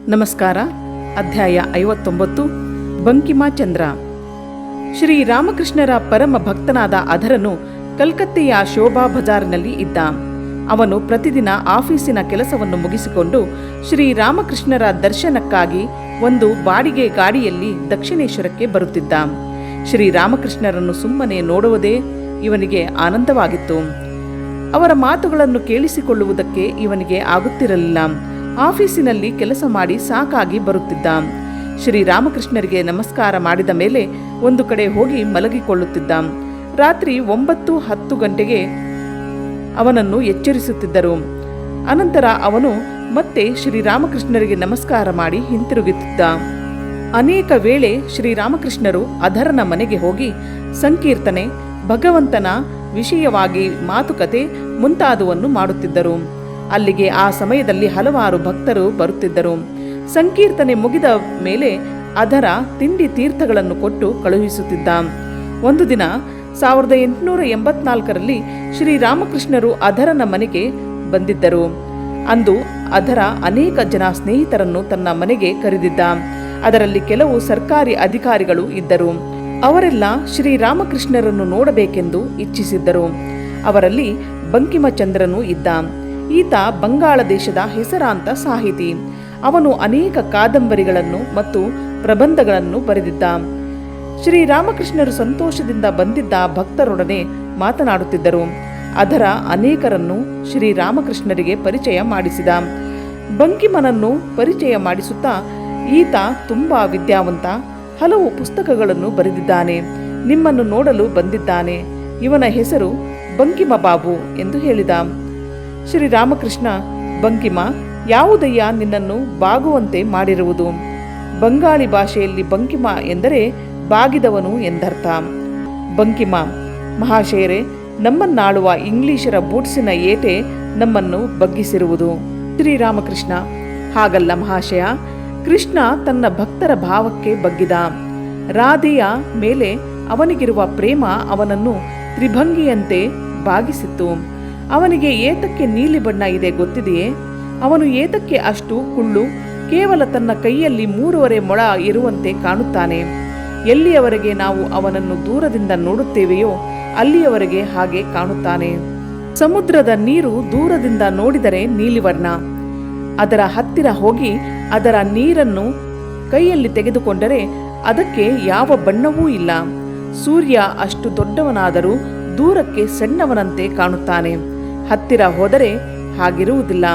ನಮಸ್ಕಾರ. ಅಧ್ಯಾಯ 59. ಬಂಕಿಮಚಂದ್ರ. ಶ್ರೀ ರಾಮಕೃಷ್ಣರ ಪರಮ ಭಕ್ತನಾದ ಅಧರನು ಕಲ್ಕತ್ತೆಯ ಶೋಭಾ ಬಜಾರ್ನಲ್ಲಿ ಇದ್ದ. ಅವನು ಪ್ರತಿದಿನ ಆಫೀಸಿನ ಕೆಲಸವನ್ನು ಮುಗಿಸಿಕೊಂಡು ಶ್ರೀ ರಾಮಕೃಷ್ಣರ ದರ್ಶನಕ್ಕಾಗಿ ಒಂದು ಬಾಡಿಗೆ ಗಾಡಿಯಲ್ಲಿ ದಕ್ಷಿಣೇಶ್ವರಕ್ಕೆ ಬರುತ್ತಿದ್ದ. ಶ್ರೀ ರಾಮಕೃಷ್ಣರನ್ನು ಸುಮ್ಮನೆ ನೋಡುವುದೇ ಇವನಿಗೆ ಆನಂದವಾಗಿತ್ತು. ಅವರ ಮಾತುಗಳನ್ನು ಕೇಳಿಸಿಕೊಳ್ಳುವುದಕ್ಕೆ ಇವನಿಗೆ ಆಗುತ್ತಿರಲಿಲ್ಲ. ಆಫೀಸಿನಲ್ಲಿ ಕೆಲಸ ಮಾಡಿ ಸಾಕಾಗಿ ಬರುತ್ತಿದ್ದ. ಶ್ರೀ ರಾಮಕೃಷ್ಣರಿಗೆ ನಮಸ್ಕಾರ ಮಾಡಿದ ಮೇಲೆ ಒಂದು ಕಡೆ ಹೋಗಿ ಮಲಗಿಕೊಳ್ಳುತ್ತಿದ್ದ. ರಾತ್ರಿ 9-10 ಗಂಟೆಗೆ ಅವನನ್ನು ಎಚ್ಚರಿಸುತ್ತಿದ್ದರು. ಅನಂತರ ಅವನು ಮತ್ತೆ ಶ್ರೀರಾಮಕೃಷ್ಣರಿಗೆ ನಮಸ್ಕಾರ ಮಾಡಿ ಹಿಂತಿರುಗುತ್ತಿದ್ದ. ಅನೇಕ ವೇಳೆ ಶ್ರೀರಾಮಕೃಷ್ಣರು ಅಧರನ ಮನೆಗೆ ಹೋಗಿ ಸಂಕೀರ್ತನೆ, ಭಗವಂತನ ವಿಷಯವಾಗಿ ಮಾತುಕತೆ ಮುಂತಾದವನ್ನು ಮಾಡುತ್ತಿದ್ದರು. ಅಲ್ಲಿಗೆ ಆ ಸಮಯದಲ್ಲಿ ಹಲವಾರು ಭಕ್ತರು ಬರುತ್ತಿದ್ದರು. ಸಂಕೀರ್ತನೆ ಮುಗಿದ ಮೇಲೆ ಅಧರ ತಿಂಡಿ ತೀರ್ಥಗಳನ್ನು ಕೊಟ್ಟು ಕಳುಹಿಸುತ್ತಿದ್ದ. ಒಂದು ದಿನ 1884ರಲ್ಲಿ ಶ್ರೀರಾಮಕೃಷ್ಣರು ಅಧರನ ಮನೆಗೆ ಬಂದಿದ್ದರು. ಅಂದು ಅಧರ ಅನೇಕ ಜನ ಸ್ನೇಹಿತರನ್ನು ತನ್ನ ಮನೆಗೆ ಕರೆದಿದ್ದ. ಅದರಲ್ಲಿ ಕೆಲವು ಸರ್ಕಾರಿ ಅಧಿಕಾರಿಗಳು ಇದ್ದರು. ಅವರೆಲ್ಲ ಶ್ರೀರಾಮಕೃಷ್ಣರನ್ನು ನೋಡಬೇಕೆಂದು ಇಚ್ಛಿಸಿದ್ದರು. ಅವರಲ್ಲಿ ಬಂಕಿಮಚಂದ್ರನು ಇದ್ದ. ಈತ ಬಂಗಾಳ ದೇಶದ ಹೆಸರಾಂತ ಸಾಹಿತಿ. ಅವನು ಅನೇಕ ಕಾದಂಬರಿಗಳನ್ನು ಮತ್ತು ಪ್ರಬಂಧಗಳನ್ನು ಬರೆದಿದ್ದ. ಶ್ರೀರಾಮಕೃಷ್ಣರು ಸಂತೋಷದಿಂದ ಬಂದಿದ್ದ ಭಕ್ತರೊಡನೆ ಮಾತನಾಡುತ್ತಿದ್ದರು. ಅದರ ಅನೇಕರನ್ನು ಶ್ರೀರಾಮಕೃಷ್ಣರಿಗೆ ಪರಿಚಯ ಮಾಡಿಸಿದ. ಬಂಕಿಮನನ್ನು ಪರಿಚಯ ಮಾಡಿಸುತ್ತಾ, ಈತ ತುಂಬಾ ವಿದ್ಯಾವಂತ, ಹಲವು ಪುಸ್ತಕಗಳನ್ನು ಬರೆದಿದ್ದಾನೆ, ನಿಮ್ಮನ್ನು ನೋಡಲು ಬಂದಿದ್ದಾನೆ. ಇವನ ಹೆಸರು ಬಂಕಿಮ ಬಾಬು ಎಂದು ಹೇಳಿದ. ಶ್ರೀರಾಮಕೃಷ್ಣ, ಬಂಕಿಮ, ಯಾವುದಯ್ಯ ನಿನ್ನನ್ನು ಬಾಗುವಂತೆ ಮಾಡಿರುವುದು? ಬಂಗಾಳಿ ಭಾಷೆಯಲ್ಲಿ ಬಂಕಿಮ ಎಂದರೆ ಬಾಗಿದವನು ಎಂದರ್ಥ. ಬಂಕಿಮ: ಮಹಾಶಯರೇ, ನಮ್ಮನ್ನಾಳುವ ಇಂಗ್ಲಿಷರ ಬೂಟ್ಸಿನ ಏಟೆ ನಮ್ಮನ್ನು ಬಗ್ಗಿಸಿರುವುದು. ಶ್ರೀರಾಮಕೃಷ್ಣ: ಹಾಗಲ್ಲ ಮಹಾಶಯ, ಕೃಷ್ಣ ತನ್ನ ಭಕ್ತರ ಭಾವಕ್ಕೆ ಬಗ್ಗಿದ. ರಾಧೆಯ ಮೇಲೆ ಅವನಿಗಿರುವ ಪ್ರೇಮ ಅವನನ್ನು ತ್ರಿಭಂಗಿಯಂತೆ ಬಾಗಿಸಿತ್ತು. ಅವನಿಗೆ ಏತಕ್ಕೆ ನೀಲಿ ಬಣ್ಣ ಇದೆ ಗೊತ್ತಿದೆಯೇ? ಅವನು ಏತಕ್ಕೆ ಅಷ್ಟು ಕುಳ್ಳು, ಕೇವಲ ತನ್ನ ಕೈಯಲ್ಲಿ 3.5 ಮೊಳ ಇರುವಂತೆ ಕಾಣುತ್ತಾನೆ? ಎಲ್ಲಿಯವರೆಗೆ ನಾವು ಅವನನ್ನು ದೂರದಿಂದ ನೋಡುತ್ತೇವೆಯೋ ಅಲ್ಲಿಯವರೆಗೆ ಹಾಗೆ ಕಾಣುತ್ತಾನೆ. ಸಮುದ್ರದ ನೀರು ದೂರದಿಂದ ನೋಡಿದರೆ ನೀಲಿವರ್ಣ. ಅದರ ಹತ್ತಿರ ಹೋಗಿ ಅದರ ನೀರನ್ನು ಕೈಯಲ್ಲಿ ತೆಗೆದುಕೊಂಡರೆ ಅದಕ್ಕೆ ಯಾವ ಬಣ್ಣವೂ ಇಲ್ಲ. ಸೂರ್ಯ ಅಷ್ಟು ದೊಡ್ಡವನಾದರೂ ದೂರಕ್ಕೆ ಸಣ್ಣವನಂತೆ ಕಾಣುತ್ತಾನೆ. ಹತ್ತಿರ ಹೋದರೆ ಹಾಗಿರುವುದಿಲ್ಲ.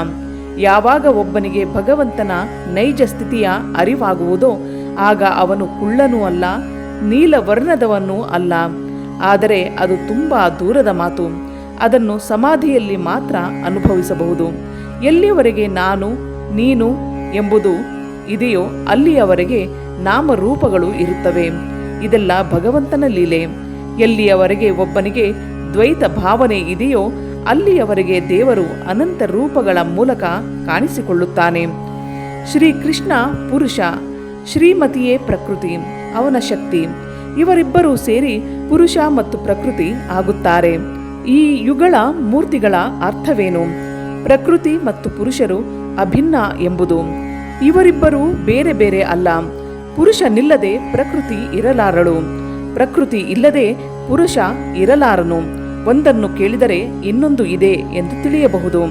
ಯಾವಾಗ ಒಬ್ಬನಿಗೆ ಭಗವಂತನ ನೈಜ ಸ್ಥಿತಿಯ ಅರಿವಾಗುವುದೋ ಆಗ ಅವನು ಕುಳ್ಳನೂ ಅಲ್ಲ, ನೀಲವರ್ಣದವನೂ ಅಲ್ಲ. ಆದರೆ ಅದು ತುಂಬಾ ದೂರದ ಮಾತು. ಅದನ್ನು ಸಮಾಧಿಯಲ್ಲಿ ಮಾತ್ರ ಅನುಭವಿಸಬಹುದು. ಎಲ್ಲಿಯವರೆಗೆ ನಾನು, ನೀನು ಎಂಬುದು ಇದೆಯೋ ಅಲ್ಲಿಯವರೆಗೆ ನಾಮರೂಪಗಳು ಇರುತ್ತವೆ. ಇದೆಲ್ಲ ಭಗವಂತನ ಲೀಲೆ. ಎಲ್ಲಿಯವರೆಗೆ ಒಬ್ಬನಿಗೆ ದ್ವೈತ ಭಾವನೆ ಇದೆಯೋ ಅಲ್ಲಿಯವರೆಗೆ ದೇವರು ಅನಂತ ರೂಪಗಳ ಮೂಲಕ ಕಾಣಿಸಿಕೊಳ್ಳುತ್ತಾನೆ. ಶ್ರೀಕೃಷ್ಣ ಪುರುಷ, ಶ್ರೀಮತಿಯೇ ಪ್ರಕೃತಿ, ಅವನ ಶಕ್ತಿ. ಇವರಿಬ್ಬರೂ ಸೇರಿ ಪುರುಷ ಮತ್ತು ಪ್ರಕೃತಿ ಆಗುತ್ತಾರೆ. ಈ ಯುಗಳ ಮೂರ್ತಿಗಳ ಅರ್ಥವೇನು? ಪ್ರಕೃತಿ ಮತ್ತು ಪುರುಷರು ಅಭಿನ್ನ ಎಂಬುದು. ಇವರಿಬ್ಬರೂ ಬೇರೆ ಬೇರೆ ಅಲ್ಲ. ಪುರುಷನಿಲ್ಲದೆ ಪ್ರಕೃತಿ ಇರಲಾರಳು, ಪ್ರಕೃತಿ ಇಲ್ಲದೆ ಪುರುಷ ಇರಲಾರನು. ಒಂದನ್ನು ಕೇಳಿದರೆ ಇನ್ನೊಂದು ಇದೆ ಎಂದು ತಿಳಿಯಬಹುದು.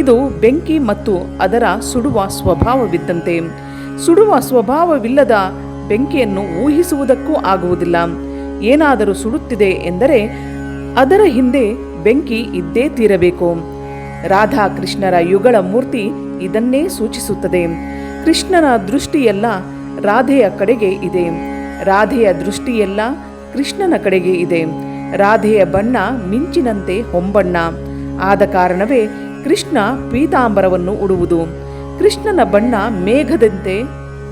ಇದು ಬೆಂಕಿ ಮತ್ತು ಅದರ ಸುಡುವ ಸ್ವಭಾವವಿದ್ದಂತೆ. ಸುಡುವ ಸ್ವಭಾವವಿಲ್ಲದ ಬೆಂಕಿಯನ್ನು ಊಹಿಸುವುದಕ್ಕೂ ಆಗುವುದಿಲ್ಲ. ಏನಾದರೂ ಸುಡುತ್ತಿದೆ ಎಂದರೆ ಅದರ ಹಿಂದೆ ಬೆಂಕಿ ಇದ್ದೇ ತೀರಬೇಕು. ರಾಧಾಕೃಷ್ಣರ ಯುಗಳ ಮೂರ್ತಿ ಇದನ್ನೇ ಸೂಚಿಸುತ್ತದೆ. ಕೃಷ್ಣನ ದೃಷ್ಟಿಯೆಲ್ಲ ರಾಧೆಯ ಕಡೆಗೆ ಇದೆ, ರಾಧೆಯ ದೃಷ್ಟಿಯೆಲ್ಲ ಕೃಷ್ಣನ ಕಡೆಗೆ ಇದೆ. ರಾಧೆಯ ಬಣ್ಣ ಮಿಂಚಿನಂತೆ ಹೊಂಬಣ್ಣ. ಆದ ಕಾರಣವೇ ಕೃಷ್ಣ ಪೀತಾಂಬರವನ್ನು ಉಡುವುದು. ಕೃಷ್ಣನ ಬಣ್ಣ ಮೇಘದಂತೆ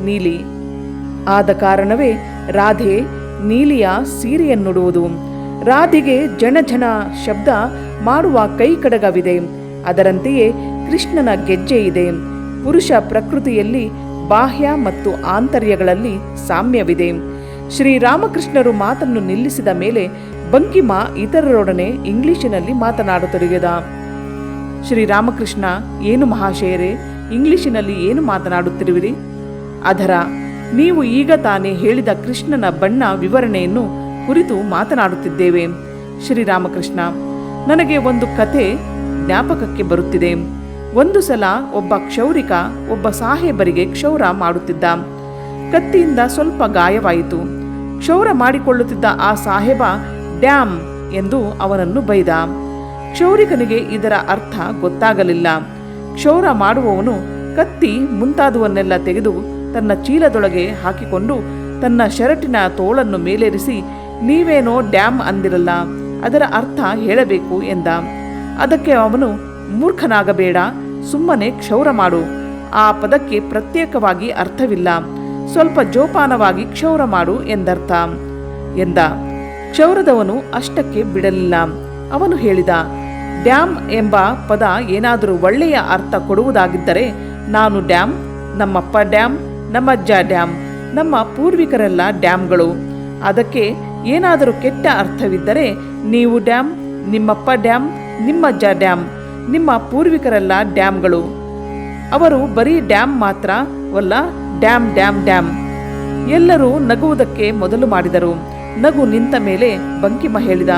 ನೀಲಿ. ಆದ ಕಾರಣವೇ ರಾಧೆ ನೀಲಿಯ ಸೀರೆಯನ್ನುಡುವುದು. ರಾಧೆಗೆ ಜನ ಶಬ್ದ ಮಾಡುವ ಕೈ ಕಡಗವಿದೆ. ಅದರಂತೆಯೇ ಕೃಷ್ಣನ ಗೆಜ್ಜೆ ಇದೆ. ಪುರುಷ ಪ್ರಕೃತಿಯಲ್ಲಿ ಬಾಹ್ಯ ಮತ್ತು ಆಂತರ್ಯಗಳಲ್ಲಿ ಸಾಮ್ಯವಿದೆ. ಶ್ರೀರಾಮಕೃಷ್ಣರು ಮಾತನ್ನು ನಿಲ್ಲಿಸಿದ ಮೇಲೆ ಬಂಕಿಮ ಇತರರೊಡನೆ ಇಂಗ್ಲಿಷಿನಲ್ಲಿ ಮಾತನಾಡತೊಡಗಿದ. ಶ್ರೀರಾಮಕೃಷ್ಣ: ಏನು ಮಹಾಶಯರೇ, ಇಂಗ್ಲಿಶಿನಲ್ಲಿ ಏನು ಮಾತನಾಡುತ್ತಿರುವಿರಿ? ಅಧರ, ನೀವು ಈಗ ತಾನೇ ಹೇಳಿದ ಕೃಷ್ಣನ ಬಣ್ಣ ವಿವರಣೆಯನ್ನು ಕುರಿತು ಮಾತನಾಡುತ್ತಿದ್ದೇವೆ. ಶ್ರೀರಾಮಕೃಷ್ಣ, ನನಗೆ ಒಂದು ಕಥೆ ಜ್ಞಾಪಕಕ್ಕೆ ಬರುತ್ತಿದೆ. ಒಂದು ಸಲ ಒಬ್ಬ ಕ್ಷೌರಿಕ ಒಬ್ಬ ಸಾಹೇಬರಿಗೆ ಕ್ಷೌರ ಮಾಡುತ್ತಿದ್ದ. ಕತ್ತಿಯಿಂದ ಸ್ವಲ್ಪ ಗಾಯವಾಯಿತು. ಕ್ಷೌರ ಮಾಡಿಕೊಳ್ಳುತ್ತಿದ್ದ ಆ ಸಾಹೇಬ ಡ್ಯಾಮ್ ಎಂದು ಅವನನ್ನು ಬೈದ. ಕ್ಷೌರಿಕನಿಗೆ ಇದರ ಅರ್ಥ ಗೊತ್ತಾಗಲಿಲ್ಲ. ಕ್ಷೌರ ಮಾಡುವವನು ಕತ್ತಿ ಮುಂತಾದವನ್ನೆಲ್ಲ ತೆಗೆದು ತನ್ನ ಚೀಲದೊಳಗೆ ಹಾಕಿಕೊಂಡು ತನ್ನ ಶರ್ಟಿನ ತೋಳನ್ನು ಮೇಲೇರಿಸಿ, ನೀವೇನೋ ಡ್ಯಾಮ್ ಅಂದಿರಲ್ಲ, ಅದರ ಅರ್ಥ ಹೇಳಬೇಕು ಎಂದ. ಅದಕ್ಕೆ ಅವನು, ಮೂರ್ಖನಾಗಬೇಡ, ಸುಮ್ಮನೆ ಕ್ಷೌರ ಮಾಡು, ಆ ಪದಕ್ಕೆ ಪ್ರತ್ಯೇಕವಾಗಿ ಅರ್ಥವಿಲ್ಲ, ಸ್ವಲ್ಪ ಜೋಪಾನವಾಗಿ ಕ್ಷೌರ ಮಾಡು ಎಂದರ್ಥ ಎಂದ. ಕ್ಷೌರದವನು ಅಷ್ಟಕ್ಕೆ ಬಿಡಲಿಲ್ಲ. ಅವನು ಹೇಳಿದ, ಡ್ಯಾಮ್ ಎಂಬ ಪದ ಏನಾದರೂ ಒಳ್ಳೆಯ ಅರ್ಥ ಕೊಡುವುದಾಗಿದ್ದರೆ ನಾನು ಡ್ಯಾಮ್, ನಮ್ಮಪ್ಪ ಡ್ಯಾಮ್, ನಮ್ಮಜ್ಜ ಡ್ಯಾಮ್, ನಮ್ಮ ಪೂರ್ವಿಕರೆಲ್ಲ ಡ್ಯಾಮ್ಗಳು. ಅದಕ್ಕೆ ಏನಾದರೂ ಕೆಟ್ಟ ಅರ್ಥವಿದ್ದರೆ ನೀವು ಡ್ಯಾಮ್, ನಿಮ್ಮಪ್ಪ ಡ್ಯಾಮ್, ನಿಮ್ಮಜ್ಜ ಡ್ಯಾಮ್, ನಿಮ್ಮ ಪೂರ್ವಿಕರೆಲ್ಲ ಡ್ಯಾಮ್ಗಳು. ಅವರು ಬರೀ ಡ್ಯಾಮ್ ಮಾತ್ರವಲ್ಲ, ಡ್ಯಾಮ್ ಡ್ಯಾಮ್ ಡ್ಯಾಮ್. ಎಲ್ಲರೂ ನಗುವುದಕ್ಕೆ ಮೊದಲು ಮಾಡಿದರು. ನಗು ನಿಂತ ಮೇಲೆ ಬಂಕಿಮ ಹೇಳಿದ,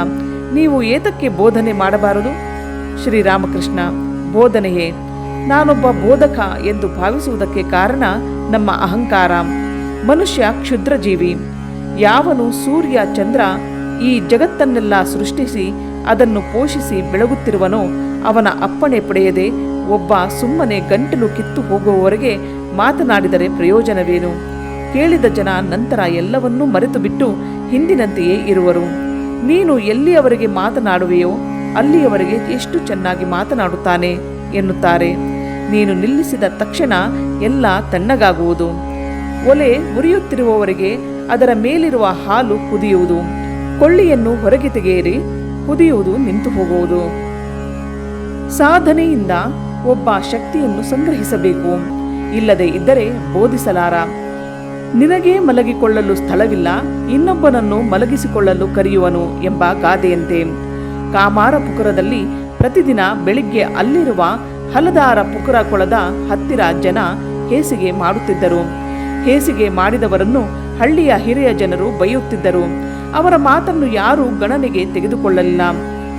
ನೀವು ಏತಕ್ಕೆ ಬೋಧನೆ ಮಾಡಬಾರದು? ಶ್ರೀರಾಮಕೃಷ್ಣ, ಬೋಧನೆಯೇ? ನಾನೊಬ್ಬ ಬೋಧಕ ಎಂದು ಭಾವಿಸುವುದಕ್ಕೆ ಕಾರಣ ನಮ್ಮ ಅಹಂಕಾರ. ಮನುಷ್ಯ ಕ್ಷುದ್ರ ಜೀವಿ. ಯಾವನು ಸೂರ್ಯ ಚಂದ್ರ ಈ ಜಗತ್ತನ್ನೆಲ್ಲ ಸೃಷ್ಟಿಸಿ ಅದನ್ನು ಪೋಷಿಸಿ ಬೆಳಗುತ್ತಿರುವನೋ ಅವನ ಅಪ್ಪಣೆ ಪಡೆಯದೆ ಒಬ್ಬ ಸುಮ್ಮನೆ ಗಂಟಲು ಕಿತ್ತು ಹೋಗುವವರೆಗೆ ಮಾತನಾಡಿದರೆ ಪ್ರಯೋಜನವೇನು? ಕೇಳಿದ ಜನ ನಂತರ ಎಲ್ಲವನ್ನೂ ಮರೆತು ಬಿಟ್ಟು ಹಿಂದಿನಂತೆಯೇ ಇರುವರು. ನೀನು ಎಲ್ಲಿಯವರೆಗೆ ಮಾತನಾಡುವೆಯೋ ಅಲ್ಲಿಯವರೆಗೆ ಎಷ್ಟು ಚೆನ್ನಾಗಿ ಮಾತನಾಡುತ್ತಾನೆ ಎನ್ನುತ್ತಾರೆ. ನೀನು ನಿಲ್ಲಿಸಿದ ತಕ್ಷಣ ಎಲ್ಲ ತಣ್ಣಗಾಗುವುದು. ಒಲೆ ಉರಿಯುತ್ತಿರುವವರೆಗೆ ಅದರ ಮೇಲಿರುವ ಹಾಲು ಕುದಿಯುವುದು. ಕೊಳ್ಳಿಯನ್ನು ಹೊರಗೆ ತೆಗೆಯಿರಿ, ಕುದಿಯುವುದು ನಿಂತು ಹೋಗುವುದು. ಸಾಧನೆಯಿಂದ ಒಬ್ಬ ಶಕ್ತಿಯನ್ನು ಸಂಗ್ರಹಿಸಬೇಕು, ಇಲ್ಲದೆ ಇದ್ದರೆ ಬೋಧಿಸಲಾರ. ನಿನಗೇ ಮಲಗಿಕೊಳ್ಳಲು ಸ್ಥಳವಿಲ್ಲ, ಇನ್ನೊಬ್ಬನನ್ನು ಮಲಗಿಸಿಕೊಳ್ಳಲು ಕರೆಯುವನು ಎಂಬ ಗಾದೆಯಂತೆ. ಕಾಮಾರ ಪುಕುರದಲ್ಲಿ ಪ್ರತಿದಿನ ಬೆಳಿಗ್ಗೆ ಅಲ್ಲಿರುವ ಹಲದಾರ ಪುಕುರ ಕೊಳದ ಹತ್ತಿರ ಜನ ಹೇಸಿಗೆ ಮಾಡುತ್ತಿದ್ದರು. ಹೇಸಿಗೆ ಮಾಡಿದವರನ್ನು ಹಳ್ಳಿಯ ಹಿರಿಯ ಜನರು ಬೈಯುತ್ತಿದ್ದರು. ಅವರ ಮಾತನ್ನು ಯಾರೂ ಗಣನೆಗೆ ತೆಗೆದುಕೊಳ್ಳಲಿಲ್ಲ.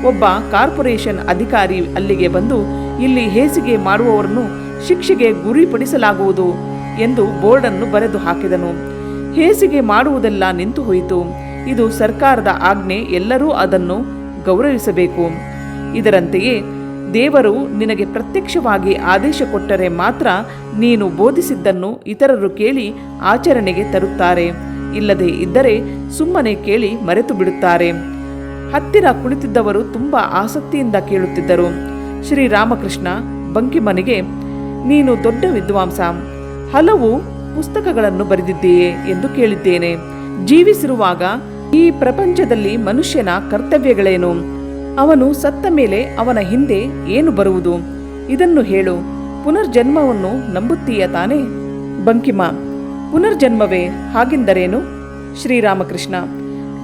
ಒಬ್ಬ ಕಾರ್ಪೊರೇಷನ್ ಅಧಿಕಾರಿ ಅಲ್ಲಿಗೆ ಬಂದು, ಇಲ್ಲಿ ಹೇಸಿಗೆ ಮಾಡುವವರನ್ನು ಶಿಕ್ಷೆಗೆ ಗುರಿಪಡಿಸಲಾಗುವುದು ಎಂದು ಬೋರ್ಡನ್ನು ಬರೆದು ಹಾಕಿದನು. ಹೇಸಿಗೆ ಮಾಡುವುದೆಲ್ಲ ನಿಂತು ಹೋಯಿತು. ಇದು ಸರ್ಕಾರದ ಆಜ್ಞೆ, ಎಲ್ಲರೂ ಅದನ್ನು ಗೌರವಿಸಬೇಕು. ಇದರಂತೆಯೇ ದೇವರು ನಿನಗೆ ಪ್ರತ್ಯಕ್ಷವಾಗಿ ಆದೇಶ ಕೊಟ್ಟರೆ ಮಾತ್ರ ನೀನು ಬೋಧಿಸಿದ್ದನ್ನು ಇತರರು ಕೇಳಿ ಆಚರಣೆಗೆ ತರುತ್ತಾರೆ, ಇಲ್ಲದೆ ಇದ್ದರೆ ಸುಮ್ಮನೆ ಕೇಳಿ ಮರೆತು ಬಿಡುತ್ತಾರೆ. ಹತ್ತಿರ ಕುಳಿತಿದ್ದವರು ತುಂಬ ಆಸಕ್ತಿಯಿಂದ ಕೇಳುತ್ತಿದ್ದರು. ಶ್ರೀರಾಮಕೃಷ್ಣ ಬಂಕಿಮನಿಗೆ, ನೀನು ದೊಡ್ಡ ವಿದ್ವಾಂಸ, ಹಲವು ಪುಸ್ತಕಗಳನ್ನು ಬರೆದಿದ್ದೀಯೆ ಎಂದು ಕೇಳಿದ್ದೇನೆ. ಜೀವಿಸಿರುವಾಗ ಈ ಪ್ರಪಂಚದಲ್ಲಿ ಮನುಷ್ಯನ ಕರ್ತವ್ಯಗಳೇನು? ಅವನು ಸತ್ತ ಮೇಲೆ ಅವನ ಹಿಂದೆ ಏನು ಬರುವುದು? ಇದನ್ನು ಹೇಳು. ಪುನರ್ಜನ್ಮವನ್ನು ನಂಬುತ್ತೀಯ ತಾನೇ? ಬಂಕಿಮ, ಪುನರ್ಜನ್ಮವೇ? ಹಾಗೆಂದರೇನು? ಶ್ರೀರಾಮಕೃಷ್ಣ,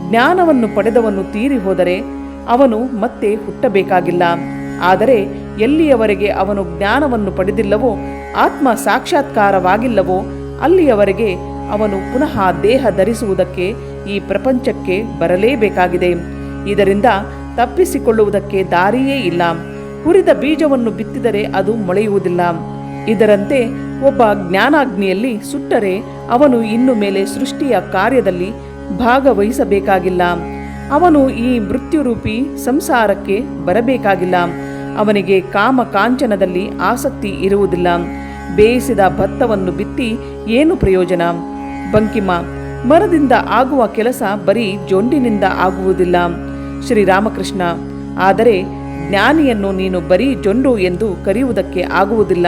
ಜ್ಞಾನವನ್ನು ಪಡೆದವನು ತೀರಿ ಹೋದರೆ ಅವನು ಮತ್ತೆ ಹುಟ್ಟಬೇಕಾಗಿಲ್ಲ. ಆದರೆ ಎಲ್ಲಿಯವರೆಗೆ ಅವನು ಜ್ಞಾನವನ್ನು ಪಡೆದಿಲ್ಲವೋ, ಆತ್ಮ ಸಾಕ್ಷಾತ್ಕಾರವಾಗಿಲ್ಲವೋ, ಅಲ್ಲಿಯವರೆಗೆ ಅವನು ಪುನಃ ದೇಹ ಧರಿಸುವುದಕ್ಕೆ ಈ ಪ್ರಪಂಚಕ್ಕೆ ಬರಲೇಬೇಕಾಗಿದೆ. ಇದರಿಂದ ತಪ್ಪಿಸಿಕೊಳ್ಳುವುದಕ್ಕೆ ದಾರಿಯೇ ಇಲ್ಲ. ಹುರಿದ ಬೀಜವನ್ನು ಬಿತ್ತಿದರೆ ಅದು ಮೊಳೆಯುವುದಿಲ್ಲ. ಇದರಂತೆ ಒಬ್ಬ ಜ್ಞಾನಾಗ್ನಿಯಲ್ಲಿ ಸುಟ್ಟರೆ ಅವನು ಇನ್ನು ಮೇಲೆ ಸೃಷ್ಟಿಯ ಕಾರ್ಯದಲ್ಲಿ ಭಾಗವಹಿಸಬೇಕಾಗಿಲ್ಲ. ಅವನು ಈ ಮೃತ್ಯುರೂಪಿ ಸಂಸಾರಕ್ಕೆ ಬರಬೇಕಾಗಿಲ್ಲ. ಅವನಿಗೆ ಕಾಮ ಕಾಂಚನದಲ್ಲಿ ಆಸಕ್ತಿ ಇರುವುದಿಲ್ಲ. ಬೇಯಿಸಿದ ಭತ್ತವನ್ನು ಬಿತ್ತಿ ಏನು ಪ್ರಯೋಜನ? ಬಂಕಿಮ, ಮರದಿಂದ ಆಗುವ ಕೆಲಸ ಬರೀ ಜೊಂಡಿನಿಂದ ಆಗುವುದಿಲ್ಲ. ಶ್ರೀರಾಮಕೃಷ್ಣ, ಆದರೆ ಜ್ಞಾನಿಯನ್ನು ನೀನು ಬರೀ ಜೊಂಡು ಎಂದು ಕರೆಯುವುದಕ್ಕೆ ಆಗುವುದಿಲ್ಲ.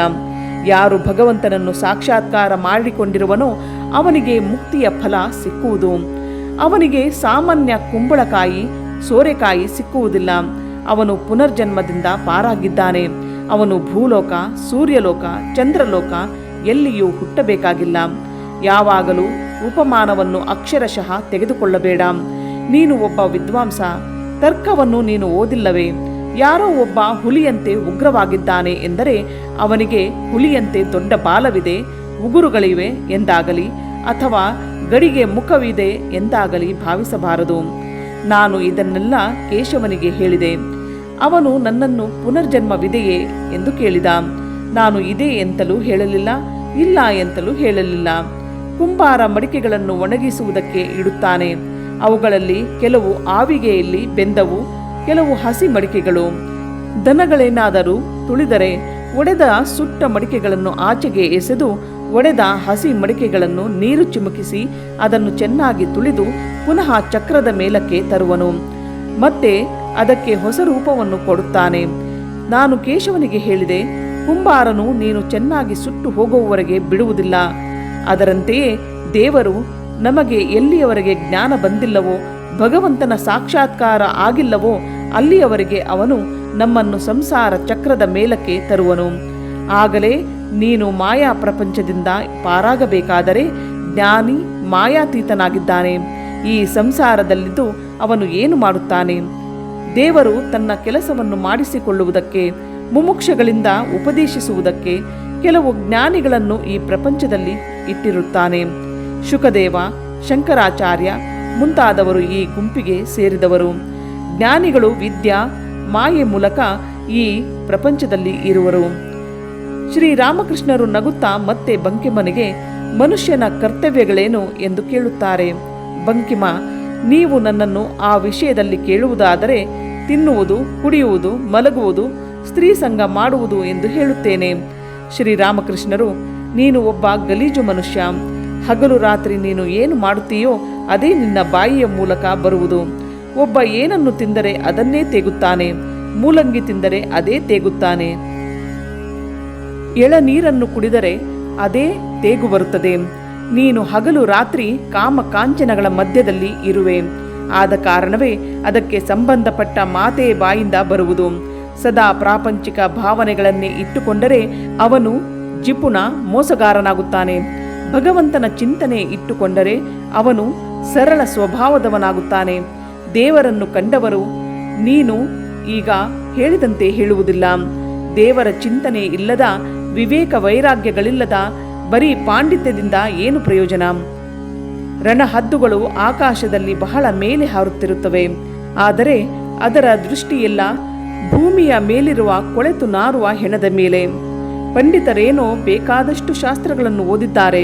ಯಾರು ಭಗವಂತನನ್ನು ಸಾಕ್ಷಾತ್ಕಾರ ಮಾಡಿಕೊಂಡಿರುವನೋ ಅವನಿಗೆ ಮುಕ್ತಿಯ ಫಲ ಸಿಕ್ಕುವುದು. ಅವನಿಗೆ ಸಾಮಾನ್ಯ ಕುಂಬಳಕಾಯಿ ಸೋರೆಕಾಯಿ ಸಿಕ್ಕುವುದಿಲ್ಲ. ಅವನು ಪುನರ್ಜನ್ಮದಿಂದ ಪಾರಾಗಿದ್ದಾನೆ. ಅವನು ಭೂಲೋಕ, ಸೂರ್ಯಲೋಕ, ಚಂದ್ರಲೋಕ ಎಲ್ಲಿಯೂ ಹುಟ್ಟಬೇಕಾಗಿಲ್ಲ. ಯಾವಾಗಲೂ ಉಪಮಾನವನ್ನು ಅಕ್ಷರಶಃ ತೆಗೆದುಕೊಳ್ಳಬೇಡ. ನೀನು ಒಬ್ಬ ವಿದ್ವಾಂಸ, ತರ್ಕವನ್ನು ನೀನು ಓದಿಲ್ಲವೇ? ಯಾರೋ ಒಬ್ಬ ಹುಲಿಯಂತೆ ಉಗ್ರವಾಗಿದ್ದಾನೆ ಎಂದರೆ ಅವನಿಗೆ ಹುಲಿಯಂತೆ ದೊಡ್ಡ ಬಾಲವಿದೆ, ಉಗುರುಗಳಿವೆ ಎಂದಾಗಲಿ ಅಥವಾ ಗಡಿಗೆ ಮುಖವಿದೆ ಎಂದಾಗಲಿ ಭಾವಿಸಬಾರದು. ನಾನು ಇದನ್ನೆಲ್ಲ ಕೇಶವನಿಗೆ ಹೇಳಿದೆ. ಅವನು ನನ್ನನ್ನು ಪುನರ್ಜನ್ಮವಿದೆಯೇ ಎಂದು ಕೇಳಿದ. ನಾನು ಇದೆ ಎಂತಲೂ ಹೇಳಲಿಲ್ಲ, ಇಲ್ಲ ಎಂತಲೂ ಹೇಳಲಿಲ್ಲ. ಕುಂಬಾರ ಮಡಿಕೆಗಳನ್ನು ಒಣಗಿಸುವುದಕ್ಕೆ ಇಡುತ್ತಾನೆ. ಅವುಗಳಲ್ಲಿ ಕೆಲವು ಆವಿಗೆಯಲ್ಲಿ ಬೆಂದವು, ಕೆಲವು ಹಸಿ ಮಡಿಕೆಗಳು. ದನಗಳೇನಾದರೂ ತುಳಿದರೆ ಒಡೆದ ಸುಟ್ಟ ಮಡಿಕೆಗಳನ್ನು ಆಚೆಗೆ ಎಸೆದು ಒಡೆದ ಹಸಿ ಮಡಿಕೆಗಳನ್ನು ನೀರು ಚಿಮುಕಿಸಿ ಅದನ್ನು ಚೆನ್ನಾಗಿ ತುಳಿದು ಪುನಃ ಚಕ್ರದ ಮೇಲಕ್ಕೆ ತರುವನು. ಮತ್ತೆ ಅದಕ್ಕೆ ಹೊಸ ರೂಪವನ್ನು ಕೊಡುತ್ತಾನೆ. ನಾನು ಕೇಶವನಿಗೆ ಹೇಳಿದೆ, ಕುಂಬಾರನು ನೀನು ಚೆನ್ನಾಗಿ ಸುಟ್ಟು ಹೋಗುವವರೆಗೆ ಬಿಡುವುದಿಲ್ಲ. ಅದರಂತೆಯೇ ದೇವರು ನಮಗೆ ಎಲ್ಲಿಯವರೆಗೆ ಜ್ಞಾನ ಬಂದಿಲ್ಲವೋ, ಭಗವಂತನ ಸಾಕ್ಷಾತ್ಕಾರ ಆಗಿಲ್ಲವೋ ಅಲ್ಲಿಯವರೆಗೆ ಅವನು ನಮ್ಮನ್ನು ಸಂಸಾರ ಚಕ್ರದ ಮೇಲಕ್ಕೆ ತರುವನು. ಆಗಲೇ ನೀನು ಮಾಯಾ ಪ್ರಪಂಚದಿಂದ ಪಾರಾಗಬೇಕಾದರೆ ಜ್ಞಾನಿ ಮಾಯಾತೀತನಾಗಿದ್ದಾನೆ. ಈ ಸಂಸಾರದಲ್ಲಿದ್ದು ಅವನು ಏನು ಮಾಡುತ್ತಾನೆ? ದೇವರು ತನ್ನ ಕೆಲಸವನ್ನು ಮಾಡಿಸಿಕೊಳ್ಳುವುದಕ್ಕೆ, ಮುಮುಕ್ಷಗಳಿಂದ ಉಪದೇಶಿಸುವುದಕ್ಕೆ ಕೆಲವು ಜ್ಞಾನಿಗಳನ್ನು ಈ ಪ್ರಪಂಚದಲ್ಲಿ ಇಟ್ಟಿರುತ್ತಾನೆ. ಶುಕದೇವ, ಶಂಕರಾಚಾರ್ಯ ಮುಂತಾದವರು ಈ ಗುಂಪಿಗೆ ಸೇರಿದವರು. ಜ್ಞಾನಿಗಳು ವಿದ್ಯಾ ಮಾಯೆ ಮೂಲಕ ಈ ಪ್ರಪಂಚದಲ್ಲಿ ಇರುವರು. ಶ್ರೀರಾಮಕೃಷ್ಣರು ನಗುತ್ತಾ ಮತ್ತೆ ಬಂಕಿಮನಿಗೆ ಮನುಷ್ಯನ ಕರ್ತವ್ಯಗಳೇನು ಎಂದು ಕೇಳುತ್ತಾರೆ. ಬಂಕಿಮ, ನೀವು ನನ್ನನ್ನು ಆ ವಿಷಯದಲ್ಲಿ ಕೇಳುವುದಾದರೆ ತಿನ್ನುವುದು, ಕುಡಿಯುವುದು, ಮಲಗುವುದು, ಸ್ತ್ರೀ ಸಂಗ ಮಾಡುವುದು ಎಂದು ಹೇಳುತ್ತೇನೆ. ಶ್ರೀರಾಮಕೃಷ್ಣರು, ನೀನು ಒಬ್ಬ ಗಲೀಜು ಮನುಷ್ಯ. ಹಗಲು ರಾತ್ರಿ ನೀನು ಏನು ಮಾಡುತ್ತೀಯೋ ಅದೇ ನಿನ್ನ ಬಾಯಿಯ ಮೂಲಕ ಬರುವುದು. ಒಬ್ಬ ಏನನ್ನು ತಿಂದರೆ ಅದನ್ನೇ ತೇಗುತ್ತಾನೆ, ಮೂಲಂಗಿ ತಿಂದರೆ ಅದೇ ತೇಗುತ್ತಾನೆ, ಎಳನೀರನ್ನು ಕುಡಿದರೆ ಅದೇ ತೇಗು ಬರುತ್ತದೆ. ನೀನು ಹಗಲು ರಾತ್ರಿ ಕಾಮ ಕಾಂಚನಗಳ ಮಧ್ಯದಲ್ಲಿ ಇರುವೆ. ಆದ ಕಾರಣವೇ ಅದಕ್ಕೆ ಸಂಬಂಧಪಟ್ಟ ಮಾತೆಯ ಬಾಯಿಂದ ಬರುವುದು. ಸದಾ ಪ್ರಾಪಂಚಿಕ ಭಾವನೆಗಳನ್ನೇ ಇಟ್ಟುಕೊಂಡರೆ ಅವನು ಜಿಪುಣ ಮೋಸಗಾರನಾಗುತ್ತಾನೆ. ಭಗವಂತನ ಚಿಂತನೆ ಇಟ್ಟುಕೊಂಡರೆ ಅವನು ಸರಳ ಸ್ವಭಾವದವನಾಗುತ್ತಾನೆ. ದೇವರನ್ನು ಕಂಡವರು ನೀನು ಈಗ ಹೇಳಿದಂತೆ ಹೇಳುವುದಿಲ್ಲ. ದೇವರ ಚಿಂತನೆ ಇಲ್ಲದ, ವಿವೇಕ ವೈರಾಗ್ಯಗಳಿಲ್ಲದ ಬರೀ ಪಾಂಡಿತ್ಯದಿಂದ ಏನು ಪ್ರಯೋಜನ? ರಣಹದ್ದುಗಳು ಆಕಾಶದಲ್ಲಿ ಬಹಳ ಮೇಲೆ ಹಾರುತ್ತಿರುತ್ತವೆ, ಆದರೆ ಅದರ ದೃಷ್ಟಿಯೆಲ್ಲ ಭೂಮಿಯ ಮೇಲಿರುವ ಕೊಳೆತು ನಾರುವ ಹೆಣದ ಮೇಲೆ. ಪಂಡಿತರೇನೋ ಬೇಕಾದಷ್ಟು ಶಾಸ್ತ್ರಗಳನ್ನು ಓದಿದ್ದಾರೆ,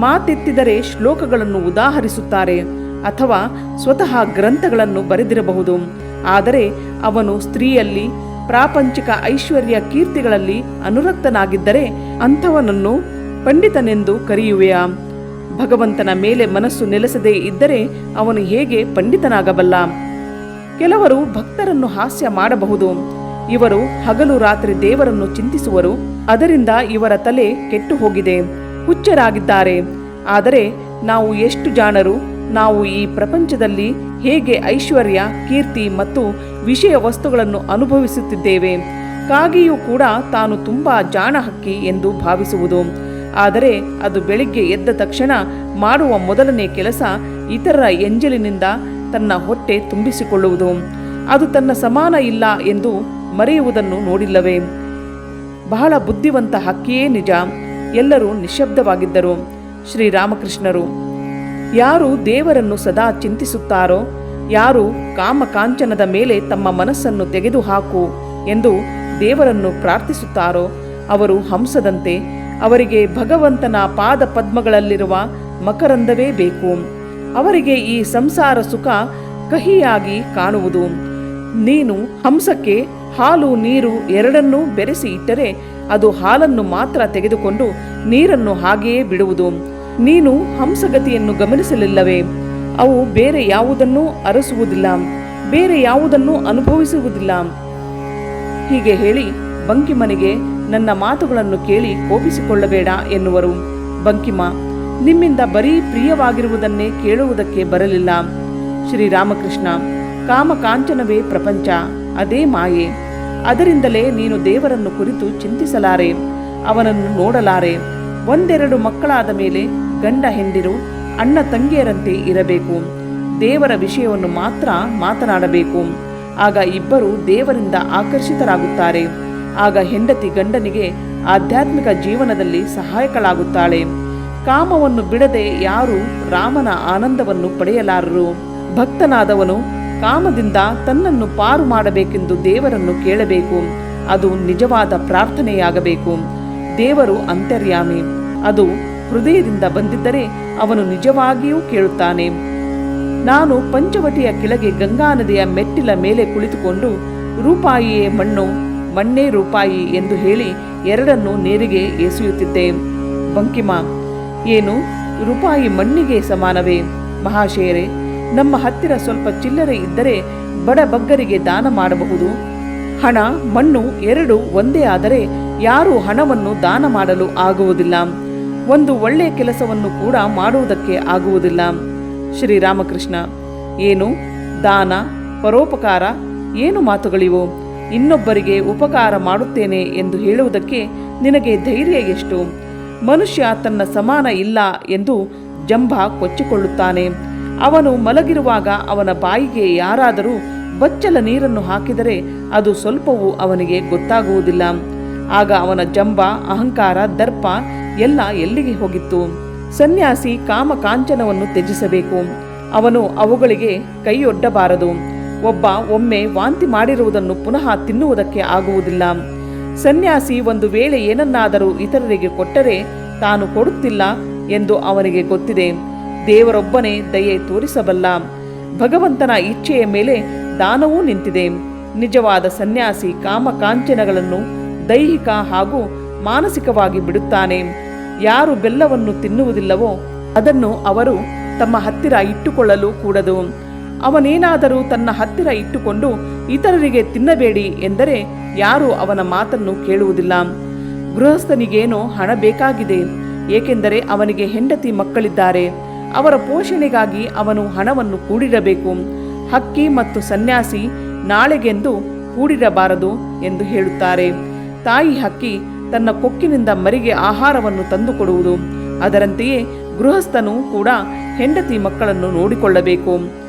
ಮಾತೆತ್ತಿದರೆ ಶ್ಲೋಕಗಳನ್ನು ಉದಾಹರಿಸುತ್ತಾರೆ ಅಥವಾ ಸ್ವತಃ ಗ್ರಂಥಗಳನ್ನು ಬರೆದಿರಬಹುದು. ಆದರೆ ಅವನು ಸ್ತ್ರೀಯಲ್ಲಿ, ಪ್ರಾಪಂಚಿಕ ಐಶ್ವರ್ಯ ಕೀರ್ತಿಗಳಲ್ಲಿ ಅನುರಕ್ತನಾಗಿದ್ದರೆ ಅಂಥವನನ್ನು ಪಂಡಿತನೆಂದು ಕರೆಯುವೆಯಾ? ಭಗವಂತನ ಮೇಲೆ ಮನಸ್ಸು ನೆಲೆಸದೇ ಇದ್ದರೆ ಅವನು ಹೇಗೆ ಪಂಡಿತನಾಗಬಲ್ಲ? ಕೆಲವರು ಭಕ್ತರನ್ನು ಹಾಸ್ಯ ಮಾಡಬಹುದು. ಇವರು ಹಗಲು ರಾತ್ರಿ ದೇವರನ್ನು ಚಿಂತಿಸುವರು. ಅದರಿಂದ ಇವರ ತಲೆ ಕೆಟ್ಟು ಹೋಗಿದೆ, ಹುಚ್ಚರಾಗಿದ್ದಾರೆ. ಆದರೆ ನಾವು ಎಷ್ಟು ಜಾಣರು! ನಾವು ಈ ಪ್ರಪಂಚದಲ್ಲಿ ಹೇಗೆ ಐಶ್ವರ್ಯ, ಕೀರ್ತಿ ಮತ್ತು ವಿಷಯ ವಸ್ತುಗಳನ್ನು ಅನುಭವಿಸುತ್ತಿದ್ದೇವೆ. ಕಾಗಿಯೂ ಕೂಡ ತಾನು ತುಂಬ ಜಾಣ ಹಕ್ಕಿ ಎಂದು ಭಾವಿಸುವುದು. ಆದರೆ ಅದು ಬೆಳಿಗ್ಗೆ ಎದ್ದ ತಕ್ಷಣ ಮಾಡುವ ಮೊದಲನೇ ಕೆಲಸ ಇತರರ ಎಂಜಲಿನಿಂದ ತನ್ನ ಹೊಟ್ಟೆ ತುಂಬಿಸಿಕೊಳ್ಳುವುದು. ಅದು ತನ್ನ ಸಮಾನ ಇಲ್ಲ ಎಂದು ಮರೆಯುವುದನ್ನು ನೋಡಿಲ್ಲವೇ? ಬಹಳ ಬುದ್ಧಿವಂತ ಹಕ್ಕಿಯೇ ನಿಜ. ಎಲ್ಲರೂ ನಿಶ್ಶಬ್ದವಾಗಿದ್ದರು. ಶ್ರೀರಾಮಕೃಷ್ಣರು, ಯಾರು ದೇವರನ್ನು ಸದಾ ಚಿಂತಿಸುತ್ತಾರೋ, ಯಾರು ಕಾಮಕಾಂಚನದ ಮೇಲೆ ತಮ್ಮ ಮನಸ್ಸನ್ನು ತೆಗೆದುಹಾಕು ಎಂದು ದೇವರನ್ನು ಪ್ರಾರ್ಥಿಸುತ್ತಾರೋ ಅವರು ಹಂಸದಂತೆ. ಅವರಿಗೆ ಭಗವಂತನ ಪಾದ ಪದ್ಮಗಳಲ್ಲಿರುವ ಮಕರಂದವೇ ಬೇಕು. ಅವರಿಗೆ ಈ ಸಂಸಾರ ಸುಖ ಕಹಿಯಾಗಿ ಕಾಣುವುದು. ನೀನು ಹಂಸಕ್ಕೆ ಹಾಲು ನೀರು ಎರಡನ್ನೂ ಬೆರೆಸಿ ಇಟ್ಟರೆ ಅದು ಹಾಲನ್ನು ಮಾತ್ರ ತೆಗೆದುಕೊಂಡು ನೀರನ್ನು ಹಾಗೆಯೇ ಬಿಡುವುದು. ನೀನು ಹಂಸಗತಿಯನ್ನು ಗಮನಿಸಲಿಲ್ಲವೇ? ಅವು ಬೇರೆ ಯಾವುದನ್ನೂ ಅರಸುವುದಿಲ್ಲ, ಬೇರೆ ಯಾವುದನ್ನೂ ಅನುಭವಿಸುವುದಿಲ್ಲ. ಹೀಗೆ ಹೇಳಿ ಬಂಕಿಮನಿಗೆ, ನನ್ನ ಮಾತುಗಳನ್ನು ಕೇಳಿ ಕೋಪಿಸಿಕೊಳ್ಳಬೇಡ ಎನ್ನುವರು. ಬಂಕಿಮ, ನಿಮ್ಮಿಂದ ಬರೀ ಪ್ರಿಯವಾಗಿರುವುದನ್ನೇ ಕೇಳುವುದಕ್ಕೆ ಬರಲಿಲ್ಲ. ಶ್ರೀರಾಮಕೃಷ್ಣ, ಕಾಮಕಾಂಚನವೇ ಪ್ರಪಂಚ, ಅದೇ ಮಾಯೆ. ಅದರಿಂದಲೇ ನೀನು ದೇವರನ್ನು ಕುರಿತು ಚಿಂತಿಸಲಾರೆ, ಅವನನ್ನು ನೋಡಲಾರೆ. ಒಂದೆರಡು ಮಕ್ಕಳಾದ ಮೇಲೆ ಗಂಡ ಹೆಂಡಿರು ಅಣ್ಣ ತಂಗಿಯರಂತೆ ಇರಬೇಕು. ದೇವರ ವಿಷಯವನ್ನು ಮಾತ್ರ ಮಾತನಾಡಬೇಕು. ಆಗ ಇಬ್ಬರು ದೇವರಿಂದ ಆಕರ್ಷಿತರಾಗುತ್ತಾರೆ. ಆಗ ಹೆಂಡತಿ ಗಂಡನಿಗೆ ಆಧ್ಯಾತ್ಮಿಕ ಜೀವನದಲ್ಲಿ ಸಹಾಯಕಳಾಗುತ್ತಾಳೆ. ಕಾಮವನ್ನು ಬಿಡದೆ ಯಾರು ರಾಮನ ಆನಂದವನ್ನು ಪಡೆಯಲಾರರು. ಭಕ್ತನಾದವನು ಕಾಮದಿಂದ ತನ್ನನ್ನು ಪಾರು ಮಾಡಬೇಕೆಂದು ದೇವರನ್ನು ಕೇಳಬೇಕು. ಅದು ನಿಜವಾದ ಪ್ರಾರ್ಥನೆಯಾಗಬೇಕು. ದೇವರು ಅಂತರ್ಯಾಮಿ. ಅದು ಹೃದಯದಿಂದ ಬಂದಿದ್ದರೆ ಅವನು ನಿಜವಾಗಿಯೂ ಕೇಳುತ್ತಾನೆ. ನಾನು ಪಂಚವಟಿಯ ಕೆಳಗೆ ಗಂಗಾ ನದಿಯ ಮೆಟ್ಟಿಲ ಮೇಲೆ ಕುಳಿತುಕೊಂಡು ರೂಪಾಯಿಯೇ ಮಣ್ಣು, ಮಣ್ಣೇ ರೂಪಾಯಿ ಎಂದು ಹೇಳಿ ಎರಡನ್ನು ನೀರಿಗೆ ಎಸೆಯುತ್ತಿದ್ದೆ. ಬಂಕಿಮ: ಏನು, ರೂಪಾಯಿ ಮಣ್ಣಿಗೆ ಸಮಾನವೇ? ಮಹಾಶಯರೇ, ನಮ್ಮ ಹತ್ತಿರ ಸ್ವಲ್ಪ ಚಿಲ್ಲರೆ ಇದ್ದರೆ ಬಡ ಬಗ್ಗರಿಗೆ ದಾನ ಮಾಡಬಹುದು. ಹಣ ಮಣ್ಣು ಎರಡು ಒಂದೇ ಆದರೆ ಯಾರೂ ಹಣವನ್ನು ದಾನ ಮಾಡಲು ಆಗುವುದಿಲ್ಲ. ಒಂದು ಒಳ್ಳೆಯ ಕೆಲಸವನ್ನು ಕೂಡ ಮಾಡುವುದಕ್ಕೆ ಆಗುವುದಿಲ್ಲ. ಶ್ರೀರಾಮಕೃಷ್ಣ: ಏನು ದಾನ, ಪರೋಪಕಾರ, ಏನು ಮಾತುಗಳಿವು? ಇನ್ನೊಬ್ಬರಿಗೆ ಉಪಕಾರ ಮಾಡುತ್ತೇನೆ ಎಂದು ಹೇಳುವುದಕ್ಕೆ ನಿನಗೆ ಧೈರ್ಯ ಎಷ್ಟು? ಮನುಷ್ಯ ತನ್ನ ಸಮಾನ ಇಲ್ಲ ಎಂದು ಜಂಭ ಕೊಚ್ಚಿಕೊಳ್ಳುತ್ತಾನೆ. ಅವನು ಮಲಗಿರುವಾಗ ಅವನ ಬಾಯಿಗೆ ಯಾರಾದರೂ ಬಚ್ಚಲ ನೀರನ್ನು ಹಾಕಿದರೆ ಅದು ಸ್ವಲ್ಪವೂ ಅವನಿಗೆ ಗೊತ್ತಾಗುವುದಿಲ್ಲ. ಆಗ ಅವನ ಜಂಭ, ಅಹಂಕಾರ, ದರ್ಪ ಎಲ್ಲ ಎಲ್ಲಿಗೆ ಹೋಗಿತ್ತು? ಸನ್ಯಾಸಿ ಕಾಮ ಕಾಂಚನವನ್ನು ತ್ಯಜಿಸಬೇಕು. ಅವನು ಅವುಗಳಿಗೆ ಕೈಯೊಡ್ಡಬಾರದು. ಒಮ್ಮೆ ವಾಂತಿ ಮಾಡಿರುವುದನ್ನು ಪುನಃ ತಿನ್ನುವುದಕ್ಕೆ ಆಗುವುದಿಲ್ಲ. ಸನ್ಯಾಸಿ ಒಂದು ವೇಳೆ ಏನನ್ನಾದರೂ ಇತರರಿಗೆ ಕೊಟ್ಟರೆ ತಾನು ಕೊಡುತ್ತಿಲ್ಲ ಎಂದು ಅವನಿಗೆ ಗೊತ್ತಿದೆ. ದೇವರೊಬ್ಬನೇ ದಯೆ ತೋರಿಸಬಲ್ಲ. ಭಗವಂತನ ಇಚ್ಛೆಯ ಮೇಲೆ ದಾನವೂ ನಿಂತಿದೆ. ನಿಜವಾದ ಸನ್ಯಾಸಿ ಕಾಮ ಕಾಂಚನಗಳನ್ನು ದೈಹಿಕ ಹಾಗೂ ಮಾನಸಿಕವಾಗಿ ಬಿಡುತ್ತಾನೆ. ಯಾರು ಬೆಲ್ಲವನ್ನು ತಿನ್ನುವುದಿಲ್ಲವೋ ಅದನ್ನು ಅವರು ತಮ್ಮ ಹತ್ತಿರ ಇಟ್ಟುಕೊಳ್ಳಲು ಕೂಡದು. ಅವನೇನಾದರೂ ತನ್ನ ಹತ್ತಿರ ಇಟ್ಟುಕೊಂಡು ಇತರರಿಗೆ ತಿನ್ನಬೇಡಿ ಎಂದರೆ ಯಾರೂ ಅವನ ಮಾತನ್ನು ಕೇಳುವುದಿಲ್ಲ. ಗೃಹಸ್ಥನಿಗೇನೋ ಹಣ ಬೇಕಾಗಿದೆ, ಏಕೆಂದರೆ ಅವನಿಗೆ ಹೆಂಡತಿ ಮಕ್ಕಳಿದ್ದಾರೆ. ಅವರ ಪೋಷಣೆಗಾಗಿ ಅವನು ಹಣವನ್ನು ಕೂಡಿರಬೇಕು. ಹಕ್ಕಿ ಮತ್ತು ಸನ್ಯಾಸಿ ನಾಳೆಗೆಂದು ಕೂಡಿರಬಾರದು ಎಂದು ಹೇಳುತ್ತಾರೆ. ತಾಯಿ ಹಕ್ಕಿ ತನ್ನ ಕೊಕ್ಕಿನಿಂದ ಮರಿಗೆ ಆಹಾರವನ್ನು ತಂದುಕೊಡುವುದು. ಅದರಂತೆಯೇ ಗೃಹಸ್ಥನು ಕೂಡ ಹೆಂಡತಿ ಮಕ್ಕಳನ್ನು ನೋಡಿಕೊಳ್ಳಬೇಕು.